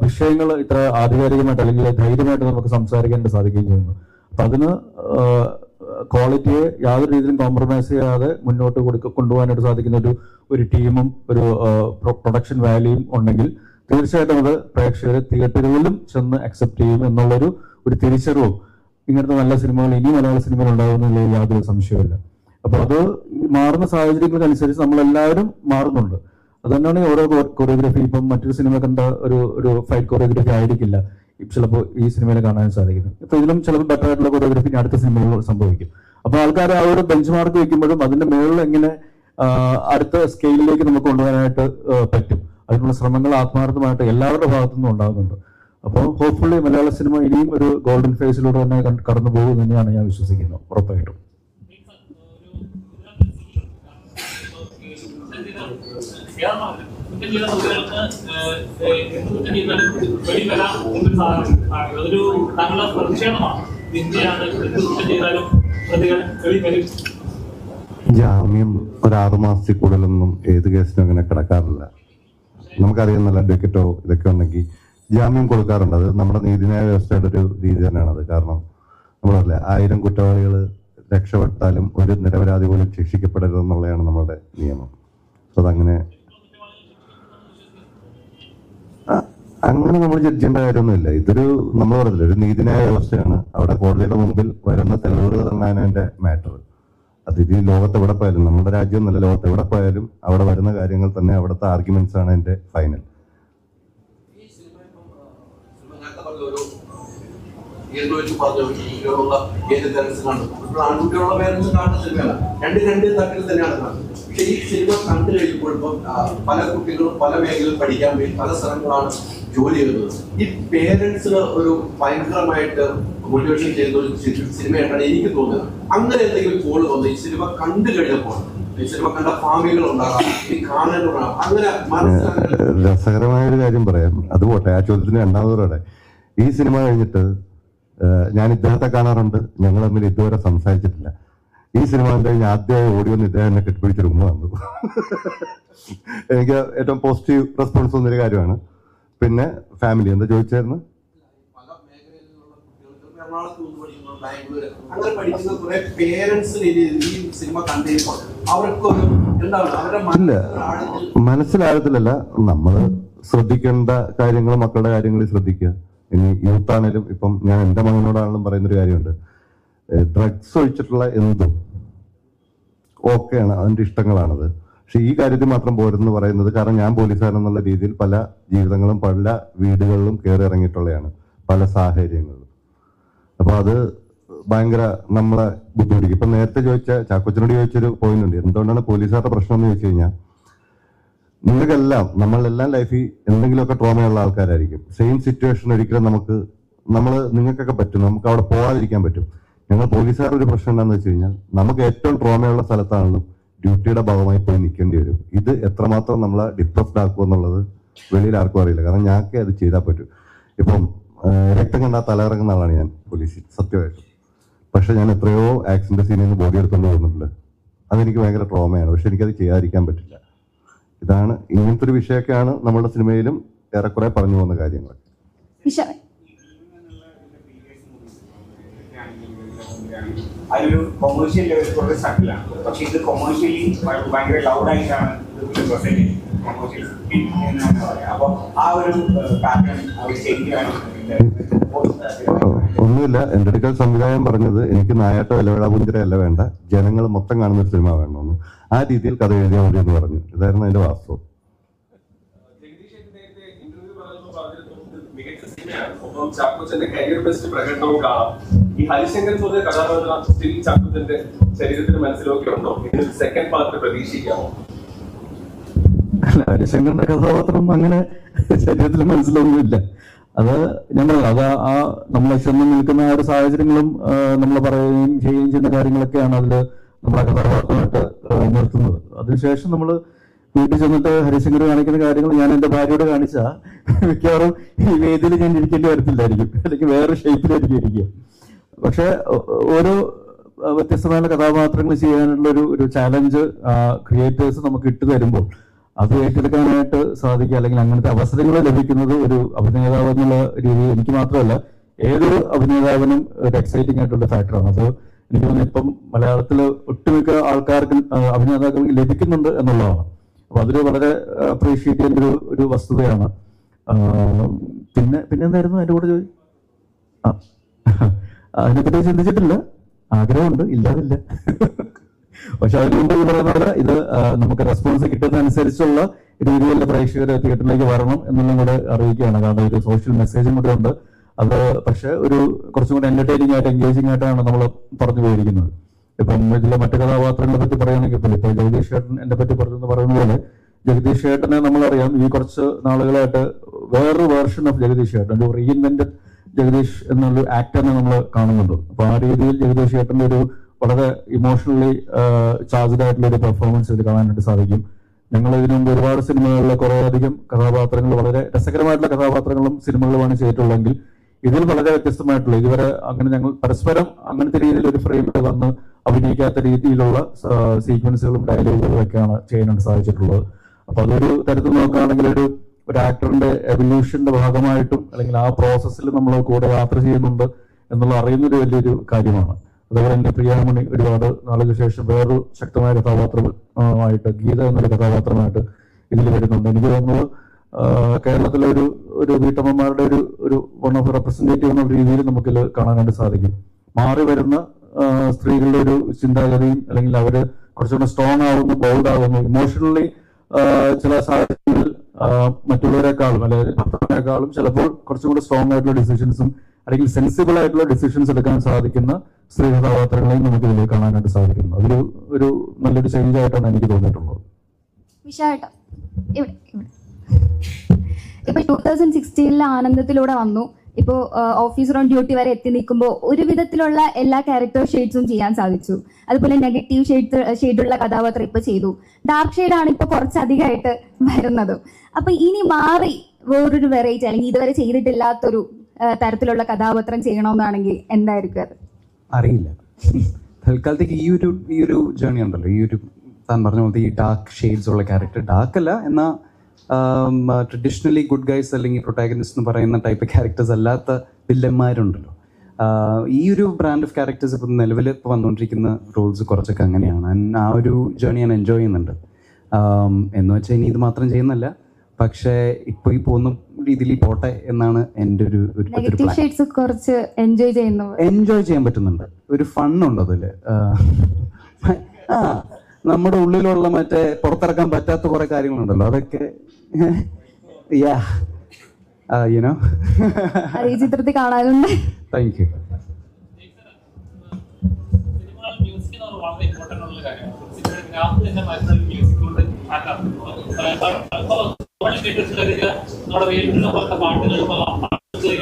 വിഷയങ്ങൾ ഇത്ര ആധികാരികമായിട്ട് അല്ലെങ്കിൽ ധൈര്യമായിട്ട് നമുക്ക് സംസാരിക്കാനായിട്ട് സാധിക്കുകയും ചെയ്യുന്നു. അപ്പൊ അതിന് ക്വാളിറ്റിയെ യാതൊരു രീതിയിലും കോംപ്രമൈസ് ചെയ്യാതെ മുന്നോട്ട് കൊണ്ടുപോകാനായിട്ട് സാധിക്കുന്ന ഒരു ടീമും ഒരു പ്രൊഡക്ഷൻ വാല്യൂയും ഉണ്ടെങ്കിൽ തീർച്ചയായിട്ടും അത് പ്രേക്ഷകരെ തിയേറ്ററുകളിലും ചെന്ന് അക്സെപ്റ്റ് ചെയ്യും എന്നുള്ളൊരു തിരിച്ചറിവും ഇങ്ങനത്തെ നല്ല സിനിമകൾ ഇനി മലയാള സിനിമയിൽ ഉണ്ടാകുന്നുള്ള യാതൊരു സംശയമില്ല. അപ്പൊ അത് മാറുന്ന സാഹചര്യങ്ങൾക്കനുസരിച്ച് നമ്മളെല്ലാവരും മാറുന്നുണ്ട്. അത് തന്നെയാണ് ഓരോ കൊറിയോഗ്രഫി. ഇപ്പം മറ്റൊരു സിനിമ കണ്ട ഒരു ഫൈറ്റ് കൊറിയോഗ്രഫി ആയിരിക്കില്ല ചിലപ്പോൾ ഈ സിനിമയിൽ കാണാൻ സാധിക്കുന്നത്. ഇപ്പൊ ഇതിലും ചിലപ്പോൾ ബെറ്റർ ആയിട്ടുള്ള കൊറിയോഗ്രഫി അടുത്ത സിനിമകൾ സംഭവിക്കും. അപ്പൊ ആൾക്കാർ ആ ഒരു ബെഞ്ച് മാർക്ക് വെക്കുമ്പോഴും അതിന്റെ മേളിൽ എങ്ങനെ അടുത്ത സ്കെയിലിലേക്ക് നമുക്ക് കൊണ്ടുപോകാനായിട്ട് പറ്റും, അതിനുള്ള ശ്രമങ്ങൾ ആത്മാർത്ഥമായിട്ട് എല്ലാവരുടെ ഭാഗത്തുനിന്നും ഉണ്ടാകുന്നുണ്ട്. അപ്പോൾ ഹോപ്പ്ഫുള്ളി മലയാള സിനിമ ഇനിയും ഒരു ഗോൾഡൻ ഫേസിലൂടെ തന്നെ കടന്നു പോകും തന്നെയാണ് ഞാൻ വിശ്വസിക്കുന്നത്, ഉറപ്പായിട്ടും. ജാമ്യം ഒരു 6 മാസത്തിൽ കൂടുതലൊന്നും ഏത് കേസിനും അങ്ങനെ കിടക്കാറില്ല. നമുക്കറിയുന്നല്ല, അഡ്വക്കേറ്റോ ഇതൊക്കെ ഉണ്ടെങ്കിൽ ജാമ്യം കൊടുക്കാറുണ്ട്. അത് നമ്മുടെ നീതിന്യായ വ്യവസ്ഥയുടെ ഒരു രീതി തന്നെയാണത്. കാരണം നമ്മളല്ലേ 1000 കുറ്റവാളികൾ രക്ഷപ്പെട്ടാലും ഒരു നിരപരാധി പോലും ശിക്ഷിക്കപ്പെടരുതെന്നുള്ളതാണ് നമ്മളുടെ നിയമം. സോ അതങ്ങനെ നമ്മൾ ജഡ്ജ് ചെയ്യേണ്ട കാര്യമൊന്നുമില്ല. ഇതൊരു നമ്മൾ പറഞ്ഞില്ല, ഒരു നീതിന്യായ വ്യവസ്ഥയാണ്. അവിടെ കോടതിയുടെ മുമ്പിൽ വരുന്ന തെളിവുകൾ തന്നെയാണ് അതിന്റെ മാറ്റർ. അത് ഈ ലോകത്ത് എവിടെ പോയാലും, നമ്മുടെ രാജ്യം എന്നല്ല, ലോകത്ത് എവിടെ പോയാലും അവിടെ വരുന്ന കാര്യങ്ങൾ തന്നെ, അവിടുത്തെ ആർഗ്യുമെന്റ്സ് ആണ് അതിന്റെ ഫൈനൽ. ആൺകുട്ടികളുള്ള പേരൻസ് കാണുന്ന സിനിമയാണ്, രണ്ട് തട്ടിൽ തന്നെയാണ് കാണുന്നത്. പക്ഷെ ഈ സിനിമ കണ്ടു കഴിയുമ്പോൾ ഇപ്പം പല കുട്ടികളും പല മേഖലയിൽ പഠിക്കാൻ പോയി പല സ്ഥലങ്ങളാണ് ജോലി ചെയ്യുന്നത്. ഈ പേരൻസിന് ഒരു ഭയങ്കരമായിട്ട് മോട്ടിവേഷൻ ചെയ്യുന്ന ഒരു സിനിമയായിട്ടാണ് എനിക്ക് തോന്നുന്നത്. അങ്ങനെ എന്തെങ്കിലും കോള് വന്ന് ഈ സിനിമ കണ്ടു കഴിഞ്ഞപ്പോൾ, ഈ സിനിമ കണ്ട ഫാമിലികൾ ഉണ്ടാകാം, ഈ കാണാനുണ്ടാകാം, അങ്ങനെ രസകരമായ ഒരു കാര്യം പറയാം. അത് പോട്ടെ, ആ ചോദ്യത്തിന് രണ്ടാമതോടെ ഈ സിനിമ കഴിഞ്ഞിട്ട് ഞാൻ ഇദ്ദേഹത്തെ കാണാറുണ്ട്, ഞങ്ങൾ തമ്മിൽ ഇതുവരെ സംസാരിച്ചിട്ടില്ല. ഈ സിനിമ കഴിഞ്ഞ് ആദ്യമായി ഓടി വന്ന് ഇദ്ദേഹം എന്നെ കെട്ടിപ്പിടിച്ചൊരു ഉമ്മ വന്നു. എനിക്ക് ഏറ്റവും പോസിറ്റീവ് റെസ്പോൺസ് വന്നൊരു കാര്യമാണ്. പിന്നെ ഫാമിലി എന്താ ചോദിച്ചായിരുന്നു? അങ്ങനെ പഠിക്കുന്ന കുറെ പേരൻസിന് ഈ സിനിമ കണ്ടിരിപ്പോൾ അവർക്കൊരു എന്താണ് അവരുടെ മനസ്സിലാകത്തില്ലല്ല. നമ്മൾ ശ്രദ്ധിക്കേണ്ട കാര്യങ്ങൾ മക്കളുടെ കാര്യങ്ങളിൽ ശ്രദ്ധിക്കുക. ഇനി യൂത്ത് ആണേലും ഇപ്പം ഞാൻ എൻ്റെ മകനോടാണെങ്കിലും പറയുന്നൊരു കാര്യമുണ്ട്, ഡ്രഗ്സ് ഒഴിച്ചിട്ടുള്ള എന്തും ഓക്കെയാണ്, അതിൻ്റെ ഇഷ്ടങ്ങളാണത്. പക്ഷെ ഈ കാര്യത്തിൽ മാത്രം പോരെന്ന് പറയുന്നത്, കാരണം ഞാൻ പോലീസുകാരെന്നുള്ള രീതിയിൽ പല ജീവിതങ്ങളും പല വീടുകളിലും കയറി ഇറങ്ങിയിട്ടുള്ളതാണ്, പല സാഹചര്യങ്ങളിലും. അപ്പൊ അത് ഭയങ്കര നമ്മളെ ബുദ്ധിമുട്ടിക്കും. ഇപ്പൊ നേരത്തെ ചാക്കോച്ചനോട് ചോദിച്ചൊരു പോയിന്റ് ഉണ്ട്, എന്തുകൊണ്ടാണ് പോലീസുകാരുടെ പ്രശ്നം എന്ന് ചോദിച്ചു കഴിഞ്ഞാൽ, നിങ്ങൾക്കെല്ലാം നമ്മളെല്ലാം ലൈഫിൽ എന്തെങ്കിലുമൊക്കെ ട്രോമയുള്ള ആൾക്കാരായിരിക്കും. സെയിം സിറ്റുവേഷൻ ഒരിക്കലും നിങ്ങൾക്കൊക്കെ പറ്റും, നമുക്ക് അവിടെ പോകാതിരിക്കാൻ പറ്റും. ഞങ്ങൾ പോലീസുകാരുടെ ഒരു പ്രശ്നം എന്താണെന്ന് വെച്ച് കഴിഞ്ഞാൽ, നമുക്ക് ഏറ്റവും ട്രോമയുള്ള സ്ഥലത്താണെങ്കിലും ഡ്യൂട്ടിയുടെ ഭാഗമായി പോയി നിൽക്കേണ്ടി വരും. ഇത് എത്രമാത്രം നമ്മളെ ഡിപ്രസ്ഡ് ആക്കുക എന്നുള്ളത് വെളിയിൽ ആർക്കും അറിയില്ല. കാരണം ഞങ്ങൾക്ക് അത് ചെയ്താൽ പറ്റും. ഇപ്പം രക്തം കണ്ടാൽ തലയിറങ്ങുന്ന ആളാണ് ഞാൻ പോലീസിൽ, സത്യമായിട്ടും. പക്ഷെ ഞാൻ എത്രയോ ആക്സിഡന്റ് സീനിൽ നിന്ന് ബോഡി എടുത്തുകൊണ്ട് പോകുന്നുണ്ട്. അതെനിക്ക് ഭയങ്കര ട്രോമയാണ്. പക്ഷെ എനിക്കത് ചെയ്യാതിരിക്കാൻ പറ്റില്ല. ഇതാണ്, ഇങ്ങനത്തെ ഒരു വിഷയമൊക്കെയാണ് നമ്മുടെ സിനിമയിലും ഏറെക്കുറെ പറഞ്ഞു പോകുന്ന കാര്യങ്ങൾ. അതൊരു കൊമേഴ്ഷ്യൽ ലെവലിൽ കുറേ സട്ടിലാണ്. പക്ഷെ ഇത് കൊമേഴ്ഷ്യലി ഭയങ്കര ലൗഡായിട്ടാണ് പ്രസന്റ് കൊമേഴ്ഷ്യൽ എന്നാണ് പറയുക. അപ്പോൾ ആ ഒരു പാറ്റേൺ അവർ ചേഞ്ച് ചെയ്യാൻ ഒന്നുമില്ല. എൻ്റെ അടുക്കൽ സംവിധായകൻ പറഞ്ഞത്, എനിക്ക് നായാട്ടോ ഇലവേളാപുഞ്ചിരയല്ല വേണ്ട, ജനങ്ങൾ മൊത്തം കാണുന്ന ഒരു സിനിമ വേണമെന്ന്. ആ രീതിയിൽ കഥ എഴുതിയാൽ മതി എന്ന് പറഞ്ഞു. ഇതായിരുന്നു അതിന്റെ വാസ്തവം. ചാക്കോച്ചന്റെ കരിയർ ബെസ്റ്റ് പ്രകടനവും കാണാം. ഈ ഹരിശങ്കർ ചോദ്യ കഥാപാത്രം സ്റ്റിൽ ചാക്കോച്ചന്റെ ശരീരത്തിന് മനസ്സിലൊക്കെ ഉണ്ടോ? ഇതിനൊരു സെക്കൻഡ് പാർട്ട് പ്രതീക്ഷിക്കാമോ? ഹരിശങ്കറിന്റെ കഥാപാത്രം അങ്ങനെ ശരീരത്തിൽ മനസ്സിലൊന്നുമില്ല. അത് അത് ആ നമ്മളെ ചെന്ന് നിൽക്കുന്ന ആ ഒരു സാഹചര്യങ്ങളും നമ്മൾ പറയുകയും ചെയ്യുകയും ചെയ്യുന്ന കാര്യങ്ങളൊക്കെയാണ് അതിൽ നമ്മളെ കഥാപാത്രമായിട്ട് നിർത്തുന്നത്. അതിനുശേഷം നമ്മൾ വീട്ടിൽ ചെന്നിട്ട് ഹരിശങ്കർ കാണിക്കുന്ന കാര്യങ്ങൾ ഞാൻ എൻ്റെ ഭാര്യയോട് കാണിച്ചാൽ മിക്കവാറും ഈ വേദിയിൽ ഞാൻ ഇരിക്കേണ്ടി വരത്തില്ലായിരിക്കും, അല്ലെങ്കിൽ വേറെ ഷേപ്പിലായിരിക്കും ഇരിക്കുക. പക്ഷെ ഓരോ വ്യത്യസ്തമായ കഥാപാത്രങ്ങൾ ചെയ്യാനുള്ള ഒരു ചാലഞ്ച് ക്രിയേറ്റേഴ്സ് നമുക്ക് ഇട്ടു തരുമ്പോൾ അത് ഏറ്റെടുക്കാനായിട്ട് സാധിക്കുക, അല്ലെങ്കിൽ അങ്ങനത്തെ അവസരങ്ങൾ ലഭിക്കുന്നത് ഒരു അഭിനേതാവ് എന്നുള്ള രീതിയിൽ എനിക്ക് മാത്രമല്ല ഏതൊരു അഭിനേതാവിനും ഒരു എക്സൈറ്റിംഗ് ആയിട്ടുള്ള ഫാക്ടറാണ്. അത് എനിക്ക് തോന്നുന്നു ഇപ്പം മലയാളത്തിൽ ഒട്ടുമിക്ക ആൾക്കാർക്കും അഭിനേതാക്കൾക്ക് ലഭിക്കുന്നുണ്ട് എന്നുള്ളതാണ്. അപ്പൊ അതൊരു വളരെ അപ്രീഷിയേറ്റ് ചെയ്യേണ്ട ഒരു വസ്തുതയാണ്. പിന്നെ എന്തായിരുന്നു അതിൻ്റെ കൂടെ അതിനെപ്പറ്റി ചിന്തിച്ചിട്ടില്ല. ആഗ്രഹമുണ്ട്, ഇല്ലാതില്ല. പക്ഷെ അതിനുമുമ്പ് ഈ പറയുന്ന പോലെ ഇത് നമുക്ക് റെസ്പോൺസ് കിട്ടുന്നതനുസരിച്ചുള്ള രീതിയിലുള്ള പ്രേക്ഷകർ തിയേറ്ററിലേക്ക് വരണം എന്നുള്ളതും കൂടെ അറിയിക്കുകയാണ്. കാരണം ഒരു സോഷ്യൽ മെസ്സേജും കൂടെ ഉണ്ട്. അത് പക്ഷെ കുറച്ചും കൂടെ എന്റർടൈനിങ് ആയിട്ട് എൻഗേജിങ് ആയിട്ടാണ് നമ്മൾ പറഞ്ഞു പോയിരിക്കുന്നത്. ഇപ്പം ഇതിലെ മറ്റു കഥാപാത്രങ്ങളെ പറ്റി പറയുകയാണെങ്കിൽ ഇപ്പോൾ ജഗദീഷ് ചേട്ടൻ എന്നെ പറ്റി പറയുന്ന പോലെ ജഗദീഷ് ചേട്ടനെ നമ്മളറിയാം ഈ കുറച്ച് നാളുകളായിട്ട് വേറൊരു വേർഷൻ ഓഫ് ജഗദീഷ് ചേട്ടൻ, ഒരു റീഇൻവെന്റഡ് ജഗദീഷ് എന്നുള്ള ആക്ടറിനെ നമ്മൾ കാണുന്നുണ്ട്. അപ്പൊ ആ രീതിയിൽ ജഗദീഷ് ചേട്ടന്റെ ഒരു വളരെ ഇമോഷണലി ചാർജ്ഡ് ആയിട്ടുള്ള ഒരു പെർഫോമൻസ് ഇത് കാണാനായിട്ട് സാധിക്കും. ഞങ്ങൾ ഇതിനു മുമ്പ് ഒരുപാട് സിനിമകളിലെ കുറേയധികം കഥാപാത്രങ്ങൾ, വളരെ രസകരമായിട്ടുള്ള കഥാപാത്രങ്ങളും സിനിമകളുമാണ് ചെയ്തിട്ടുള്ളതെങ്കിൽ ഇതിൽ വളരെ വ്യത്യസ്തമായിട്ടുള്ള, ഇതുവരെ അങ്ങനെ ഞങ്ങൾ പരസ്പരം അങ്ങനത്തെ രീതിയിൽ ഒരു ഫ്രെയിമിൽ വന്ന് അഭിനയിക്കാത്ത രീതിയിലുള്ള സീക്വൻസുകളും ഡയലോഗുകളും ഒക്കെയാണ് ചെയ്യാനായിട്ട് സാധിച്ചിട്ടുള്ളത്. അപ്പൊ അതൊരു തരത്തിൽ നോക്കുകയാണെങ്കിൽ ഒരു ആക്ടറിന്റെ എവല്യൂഷന്റെ ഭാഗമായിട്ടും അല്ലെങ്കിൽ ആ പ്രോസസ്സിൽ നമ്മൾ കൂടെ യാത്ര ചെയ്യുന്നുണ്ട് എന്നുള്ള അറിയുന്നൊരു വലിയൊരു കാര്യമാണ്. അതുപോലെ തന്നെ പ്രിയാമണി ഒരുപാട് നാളുകൾക്ക് ശേഷം വേറൊരു ശക്തമായ കഥാപാത്രമായിട്ട്, ഗീത എന്നൊരു കഥാപാത്രമായിട്ട് ഇതിൽ വരുന്നുണ്ട്. എനിക്ക് തോന്നുന്നത് കേരളത്തിലെ ഒരു വീട്ടമ്മമാരുടെ ഒരു വൺ ഓഫ് റെപ്രസെന്റേറ്റീവ് എന്ന രീതിയിൽ നമുക്കിത് കാണാനായിട്ട് സാധിക്കും. മാറി വരുന്ന സ്ത്രീകളുടെ ഒരു ചിന്താഗതിയും അല്ലെങ്കിൽ അവര് കുറച്ചുകൂടെ സ്ട്രോങ് ആവുന്നു, ബോൾഡ് ആവുന്നു, ഇമോഷണലി ചില സാഹചര്യങ്ങളിൽ മറ്റുള്ളവരെക്കാളും അല്ലെങ്കിൽ ഭർത്താവിനേക്കാളും ചിലപ്പോൾ കുറച്ചും കൂടെ സ്ട്രോങ് ആയിട്ടുള്ള ഡിസിഷൻസും അല്ലെങ്കിൽ സെൻസിബിൾ ആയിട്ടുള്ള ഡിസിഷൻസ് എടുക്കാൻ സാധിക്കുന്ന സ്ത്രീ കഥാപാത്രങ്ങളെയും നമുക്ക് ഇതിൽ കാണാനായിട്ട് സാധിക്കുന്നു. ഒരു നല്ലൊരു ചേഞ്ച് ആയിട്ടാണ് എനിക്ക് തോന്നിയിട്ടുള്ളത്. ഇപ്പൊ 2016 ആനന്ദത്തിലൂടെ വന്നു. ഇപ്പോൾ ഓഫീസർ ഓൺ ഡ്യൂട്ടി വരെ എത്തി നിൽക്കുമ്പോൾ ഒരു വിധത്തിലുള്ള എല്ലാ ക്യാരക്ടർ ഷെയ്ഡ്സും ചെയ്യാൻ സാധിച്ചു. അതുപോലെ നെഗറ്റീവ് ഷെയ്ഡുള്ള കഥാപാത്രം ഇപ്പൊ ചെയ്തു. ഡാർക്ക് ഷെയ്ഡാണ് ഇപ്പൊ കുറച്ചധികമായിട്ട് വരുന്നത്. അപ്പൊ ഇനി മാറി വേറൊരു വെറൈറ്റി അല്ലെങ്കിൽ ഇതുവരെ ചെയ്തിട്ടില്ലാത്തൊരു തരത്തിലുള്ള കഥാപാത്രം ചെയ്യണമെന്നാണെങ്കിൽ എന്തായിരിക്കും അത്? അറിയില്ല. തൽക്കാലത്തേക്ക് ഈ ഒരു ജേർണി ഉണ്ടല്ലോ, ഈ ഒരു താൻ പറഞ്ഞ പോലത്തെ ഈ ഡാർക്ക് ഷെയ്ഡ്സ് ഉള്ള ക്യാരക്ടർ, ഡാർക്ക് അല്ല എന്നാൽ ട്രഡീഷണലി ഗുഡ് ഗൈസ് അല്ലെങ്കിൽ പ്രൊട്ടാഗനിസ്റ്റ് എന്ന് പറയുന്ന ടൈപ്പ് ക്യാരക്ടേഴ്സ് അല്ലാത്ത വില്ലന്മാരുണ്ടല്ലോ, ഈ ഒരു ബ്രാൻഡ് ഓഫ് ക്യാരക്ടേഴ്സ് ഇപ്പം നിലവിൽ ഇപ്പോൾ വന്നുകൊണ്ടിരിക്കുന്ന റോൾസ് കുറച്ചൊക്കെ അങ്ങനെയാണ്. ആ ഒരു ജേർണി ഞാൻ എൻജോയ് ചെയ്യുന്നുണ്ട്. എന്ന് വെച്ചാൽ ഇനി ഇത് മാത്രം ചെയ്യുന്നല്ല, പക്ഷേ ഇപ്പോൾ ഈ പോകുന്ന രീതിയിൽ പോട്ടെ എന്നാണ് എൻ്റെ ഒരു കുറച്ച് എൻജോയ് ചെയ്യാൻ പറ്റുന്നുണ്ട്. ഒരു ഫണ്ണുണ്ട് അതിൽ. നമ്മുടെ ഉള്ളിലുള്ള മറ്റേ പുറത്തിറക്കാൻ പറ്റാത്ത കുറെ കാര്യങ്ങളുണ്ടല്ലോ, അതൊക്കെ ഈ ചിത്രത്തിൽ കാണാനുണ്ട്. Thank you.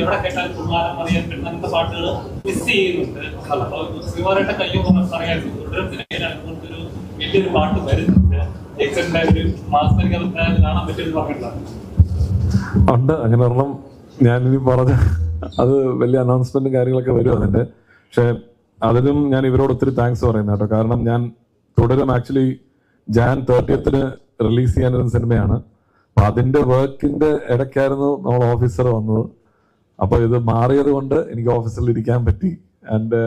എവിടെ കേട്ടാൽ കുമാരം അറിയാൻ പറ്റുന്ന അങ്ങനത്തെ പാട്ടുകൾ മിസ് ചെയ്യുന്നുണ്ട്. ശ്രീമാരുടെ കയ്യോ പറയാറുണ്ട് ഒരു വലിയൊരു പാട്ട് വരുന്നുണ്ട്. ജേക്സന്റെ ഒരു മാസ്റ്ററിക്ക് അഭിപ്രായം കാണാൻ പറ്റുമെന്ന് പറഞ്ഞിട്ടുണ്ടാണ്. ഉണ്ട് അങ്ങനെ ഒരെണ്ണം ഞാനിനി പറഞ്ഞ അത് വലിയ അനൗൺസ്മെന്റും കാര്യങ്ങളൊക്കെ വരും അതിന്റെ. പക്ഷെ അതിനും ഞാൻ ഇവരോട് ഒത്തിരി താങ്ക്സ് പറയുന്നത് കേട്ടോ. കാരണം ഞാൻ തുടരും ആക്ച്വലി Jan 30th റിലീസ് ചെയ്യാനൊരു സിനിമയാണ്. അപ്പൊ അതിന്റെ വർക്കിന്റെ ഇടയ്ക്കായിരുന്നു നമ്മൾ ഓഫീസർ വന്നത്. അപ്പൊ ഇത് മാറിയത് കൊണ്ട് എനിക്ക് ഓഫീസിൽ ഇരിക്കാൻ പറ്റി. ആൻഡ്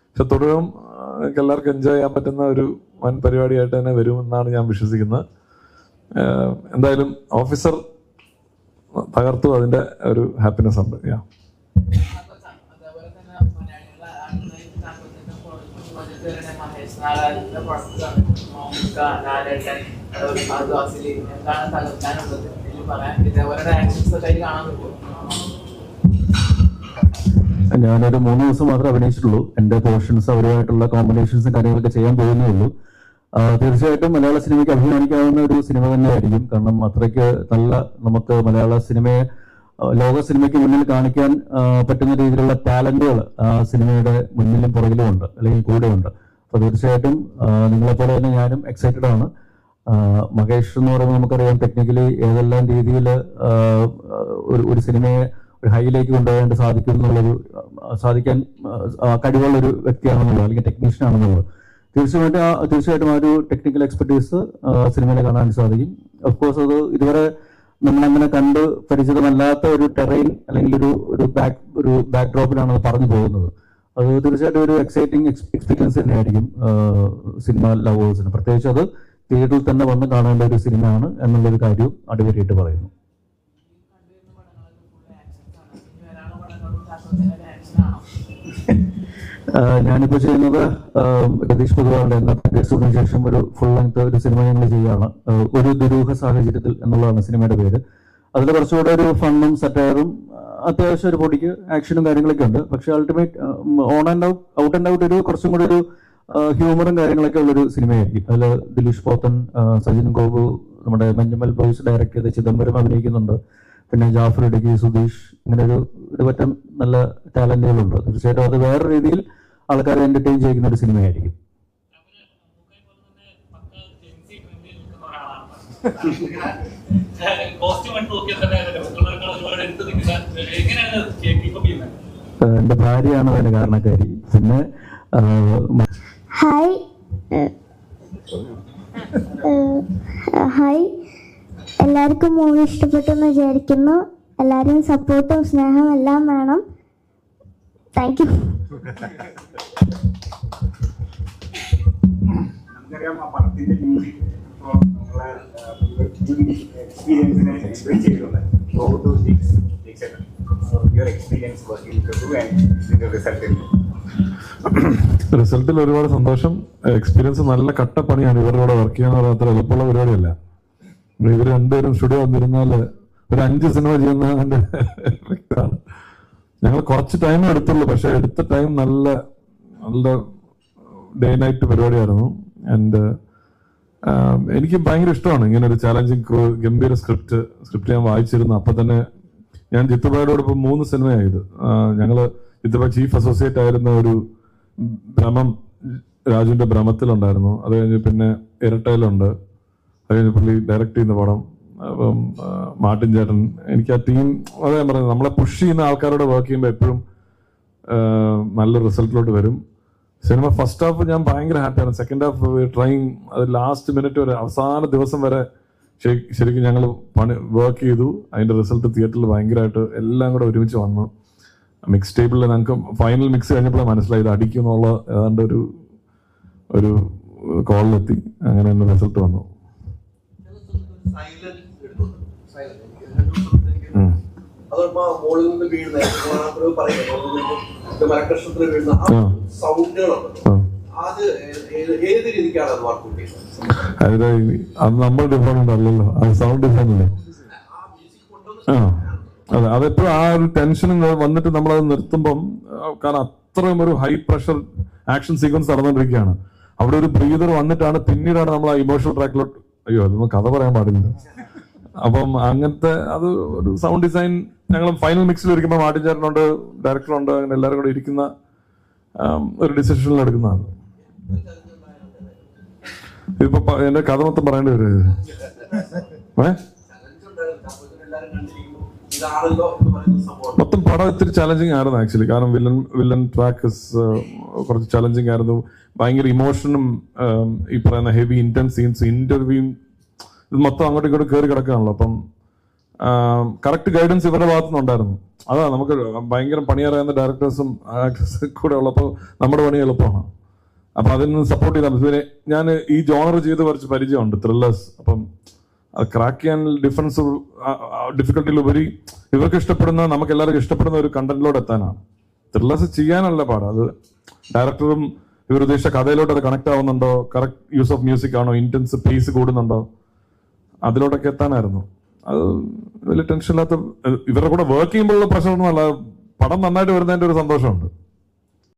പക്ഷെ തുടരും എല്ലാവർക്കും എൻജോയ് ചെയ്യാൻ പറ്റുന്ന ഒരു വൻ പരിപാടിയായിട്ട് തന്നെ വരുമെന്നാണ് ഞാൻ വിശ്വസിക്കുന്നത്. എന്തായാലും ഓഫീസർ തകർത്തു, അതിന്റെ ഒരു ഹാപ്പിനെസ് ഉണ്ട്. ഞാനൊരു 3 ദിവസം മാത്രമേ അഭിനയിച്ചിട്ടുള്ളൂ. എൻ്റെ പോർഷൻസ് അവരുമായിട്ടുള്ള കോമ്പിനേഷൻസും കാര്യങ്ങളൊക്കെ ചെയ്യാൻ പോകുന്നേ ഉള്ളൂ. തീർച്ചയായിട്ടും മലയാള സിനിമയ്ക്ക് അഭിമാനിക്കാവുന്ന ഒരു സിനിമ തന്നെയായിരിക്കും. കാരണം അത്രയ്ക്ക് നല്ല നമുക്ക് മലയാള സിനിമയെ ലോക സിനിമയ്ക്ക് മുന്നിൽ കാണിക്കാൻ പറ്റുന്ന രീതിയിലുള്ള ടാലന്റുകൾ സിനിമയുടെ മുന്നിലും പുറകിലും ഉണ്ട്, അല്ലെങ്കിൽ കൂടെ ഉണ്ട്. അപ്പോൾ തീർച്ചയായിട്ടും നിങ്ങളെപ്പോലെ തന്നെ ഞാനും എക്സൈറ്റഡ് ആണ്. മഹേഷ് എന്ന് പറയുമ്പോൾ നമുക്കറിയാം ടെക്നിക്കലി ഏതെല്ലാം രീതിയിൽ ഒരു സിനിമയെ ഒരു ഹൈയിലേക്ക് കൊണ്ടുപോകാൻ സാധിക്കാൻ കഴിവുള്ളൊരു വ്യക്തിയാണെന്നുള്ളത്, അല്ലെങ്കിൽ ടെക്നീഷ്യൻ ആണെന്നുള്ളത്. തീർച്ചയായിട്ടും ആ ഒരു ടെക്നിക്കൽ എക്സ്പെർട്ടീസ് സിനിമയിൽ കാണാൻ സാധിക്കും. ഓഫ്കോഴ്സ് അത് ഇതുവരെ നമ്മളങ്ങനെ കണ്ട് പരിചിതമല്ലാത്ത ഒരു ടെറൈൻ അല്ലെങ്കിൽ ഒരു ബാക്ക്ഡ്രോപ്പിലാണ് അത് പറഞ്ഞു പോകുന്നത്. അത് തീർച്ചയായിട്ടും ഒരു എക്സൈറ്റിംഗ് എക്സ്പീരിയൻസ് തന്നെയായിരിക്കും സിനിമ ലവേഴ്സിന്. പ്രത്യേകിച്ച് അത് തിയേറ്ററിൽ തന്നെ വന്ന് കാണേണ്ട ഒരു സിനിമയാണ് എന്നുള്ളൊരു കാര്യവും അടിവരയിട്ട് പറയുന്നു. ഞാനിപ്പോൾ ചെയ്യുന്നത് രതീഷ് പുതുവാളുടെ എന്ന ശേഷം ഒരു ഫുൾ ലെങ്ത് ഒരു സിനിമ ഞങ്ങൾ ചെയ്യുകയാണ്. ഒരു ദുരൂഹ സാഹചര്യത്തിൽ എന്നുള്ളതാണ് സിനിമയുടെ പേര്. അതിൽ കുറച്ചുകൂടെ ഒരു ഫണ്ണും സറ്റയറും അത്യാവശ്യം ഒരു പൊടിക്ക് ആക്ഷനും കാര്യങ്ങളൊക്കെ ഉണ്ട്. പക്ഷെ അൾട്ടിമേറ്റ് ഔട്ട് ആൻഡ് ഔട്ട് ഒരു കുറച്ചും കൂടി ഒരു ഹ്യൂമറും കാര്യങ്ങളൊക്കെ ഉള്ളൊരു സിനിമയായിരിക്കും. അതിൽ ദിലീഷ് പോത്തൻ, സജിൻ ഗോപു, നമ്മുടെ മഞ്ഞുമൽ ബോയ്സ് ഡയറക്ട് ചെയ്ത ചിദംബരം അഭിനയിക്കുന്നുണ്ട്. പിന്നെ ജാഫർ ഇടുക്കി, സുധീഷ്, ഇങ്ങനെ ഒരു പറ്റം നല്ല ടാലന്റുകളുണ്ട്. തീർച്ചയായിട്ടും അത് വേറെ രീതിയിൽ ആൾക്കാരെ എന്റർടൈൻ ചെയ്യുന്ന ഒരു സിനിമയായിരിക്കും. എന്റെ ഭാര്യയാണ് അതിന്റെ കാരണക്കാരി. പിന്നെ ഹായ് എല്ലാവർക്കും മൂവി ഇഷ്ടപ്പെട്ടു എന്ന് വിചാരിക്കുന്നു. എല്ലാവരും സപ്പോർട്ടും സ്നേഹവും എല്ലാം വേണം. Thank you. നമുക്കറിയാം ആ പടത്തിന്റെ മ്യൂസിക് എക്സ്പീരിയൻസിനെ എൻജോയ് ചെയ്തിട്ടുണ്ട്. റിസൾട്ടിൽ ഒരുപാട് സന്തോഷം. എക്സ്പീരിയൻസ് നല്ല കട്ടപ്പണിയാണ്. ഇവരുടെ കൂടെ വർക്ക് ചെയ്യാന്ന് പറഞ്ഞാൽ അത്ര എളുപ്പമുള്ള പരിപാടിയല്ല. ഇവർ രണ്ടുപേരും സ്റ്റുഡിയോ വന്നിരുന്നാല് ഒരു 5 സിനിമ ചെയ്യുന്നതിന്റെ എഫക്റ്റാണ്. ഞങ്ങൾ കുറച്ച് ടൈം എടുത്തുള്ളൂ, പക്ഷെ എടുത്ത ടൈം നല്ല നല്ല ഡേ നൈറ്റ് പരിപാടിയായിരുന്നു. ആൻഡ് എനിക്ക് ഭയങ്കര ഇഷ്ടമാണ് ഇങ്ങനെ ഒരു ചാലഞ്ചിങ് ഗംഭീര സ്ക്രിപ്റ്റ് ഞാൻ വായിച്ചിരുന്നു. അപ്പൊ തന്നെ ഞാൻ ജിത്തുബായോടൊപ്പം 3 സിനിമയായത്. ഞങ്ങള് ജിത്തുബായ് ചീഫ് അസോസിയേറ്റ് ആയിരുന്ന ഒരു ഭ്രമം, രാജുവിന്റെ ഭ്രമത്തിലുണ്ടായിരുന്നു. അത് കഴിഞ്ഞ് പിന്നെ ഇരട്ടയിലുണ്ട്. അത് കഴിഞ്ഞ് പുള്ളി ഡയറക്ട് ചെയ്യുന്ന പടം. അപ്പം മാർട്ടിൻ ചേട്ടൻ, എനിക്ക് ആ ടീം അതാ ഞാൻ പറയുന്നത്, നമ്മളെ പുഷ് ചെയ്യുന്ന ആൾക്കാരോട് വർക്ക് ചെയ്യുമ്പോൾ എപ്പോഴും നല്ല റിസൾട്ടിലോട്ട് വരും. സിനിമ ഫസ്റ്റ് ഹാഫ് ഞാൻ ഭയങ്കര ഹാപ്പിയാണ്. സെക്കൻഡ് ഹാഫ് ട്രൈങ്, അത് ലാസ്റ്റ് മിനിറ്റ് വരെ, അവസാന ദിവസം വരെ ശരിക്കും ഞങ്ങൾ വർക്ക് ചെയ്തു. അതിന്റെ റിസൾട്ട് തിയേറ്ററിൽ ഭയങ്കരമായിട്ട് എല്ലാം കൂടെ ഒരുമിച്ച് വന്നു. മിക്സ് ടേബിളിൽ ഞങ്ങൾക്ക് ഫൈനൽ മിക്സ് കഴിഞ്ഞപ്പോഴാണ് മനസ്സിലായത് അടിക്കും എന്നുള്ള ഏതാണ്ട് ഒരു കോളിലെത്തി. അങ്ങനെ തന്നെ റിസൾട്ട് വന്നു. അതപ്പോ മോളിൽ നിന്ന് വീഴുന്ന മരക്കഷ്ണത്തിൽ വീഴുന്ന ആ സൗണ്ടുകളുണ്ടല്ലോ, അത് ഏത് രീതിക്കാണ് അത് വർക്കൗട്ട് ചെയ്യുന്നത്? അത് നമ്മൾ ഡിഫറെന്റ് അല്ലല്ലോ, അത് സൗണ്ട് ഡിഫറെന്റ് അല്ലേ. അതെ, അതെപ്പോഴും ആ ഒരു ടെൻഷൻ വന്നിട്ട് നമ്മളത് നിർത്തുമ്പം, കാരണം അത്രയും ഒരു ഹൈ പ്രഷർ ആക്ഷൻ സീക്വൻസ് നടന്നുകൊണ്ടിരിക്കുകയാണ്. അവിടെ ഒരു ബ്രീതർ വന്നിട്ടാണ് പിന്നീടാണ് നമ്മൾ ആ ഇമോഷണൽ ട്രാക്കിലോട്ട്, അയ്യോ അതൊന്നും കഥ പറയാൻ പാടില്ല. അപ്പം അങ്ങനത്തെ അത് ഒരു സൗണ്ട് ഡിസൈൻ ഞങ്ങൾ ഫൈനൽ മിക്സിൽ ഇരിക്കുമ്പോൾ മാർട്ടിൻ ചേട്ടനുണ്ട്, ഡയറക്ടറുണ്ട്, അങ്ങനെ എല്ലാവരും കൂടെ ഇരിക്കുന്ന ഒരു ഡിസിഷനിൽ എടുക്കുന്നതാണ്. ഇതിപ്പോ എന്റെ കഥ മൊത്തം പറയേണ്ടി വരും. മൊത്തം പടം ഇത്തിരി ചലഞ്ചിങ് ആയിരുന്നു ആക്ച്വലി. കാരണം വില്ലൻ ട്രാക്ക് കുറച്ച് ചലഞ്ചിങ് ആയിരുന്നു. ഭയങ്കര ഇമോഷനും ഈ പറയുന്ന ഹെവി ഇന്റൻസ് സീൻസ്, ഇന്റർവ്യൂയും, ഇത് മൊത്തം അങ്ങോട്ടും ഇങ്ങോട്ടും കയറി കിടക്കുകയാണല്ലോ. അപ്പം കറക്റ്റ് ഗൈഡൻസ് ഇവരുടെ ഭാഗത്തുനിന്നുണ്ടായിരുന്നു. അതാ നമുക്ക് ഭയങ്കര പണിയറിയാവുന്ന ഡയറക്ടേഴ്സും ആക്ടേഴ്സും കൂടെ ഉള്ളപ്പോൾ നമ്മുടെ പണി എളുപ്പമാണ്. അപ്പൊ അതിന് സപ്പോർട്ട് ചെയ്താൽ മതി. ഞാൻ ഈ ജോണർ ചെയ്ത് കുറച്ച് പരിചയമുണ്ട്, ത്രില്ലേഴ്സ്. അപ്പം അത് ക്രാക്ക് ചെയ്യാൻ ഡിഫിക്കൽട്ടിയിലുപരി ഇവർക്ക് ഇഷ്ടപ്പെടുന്ന, നമുക്ക് എല്ലാവർക്കും ഇഷ്ടപ്പെടുന്ന ഒരു കണ്ടന്റിലോട്ട് എത്താനാണ്. ത്രില്ലേഴ്സ് ചെയ്യാനല്ല പാടാ, അത് ഡയറക്ടറും ഇവർ ഉദ്ദേശിച്ച കഥയിലോട്ട് അത് കണക്ട് ആവുന്നുണ്ടോ, കറക്റ്റ് യൂസ് ഓഫ് മ്യൂസിക് ആണോ, ഇന്റൻസ് പേസ് കൂടുന്നുണ്ടോ, അതിലോട്ടൊക്കെ എത്താനായിരുന്നു. അത് വലിയ ടെൻഷൻ ഇല്ലാത്ത, ഇവരുടെ കൂടെ വർക്ക് ചെയ്യുമ്പോഴുള്ള പ്രഷർ ഒന്നും അല്ല, പടം നന്നായിട്ട് വരുന്നതിന്റെ ഒരു സന്തോഷമുണ്ട്.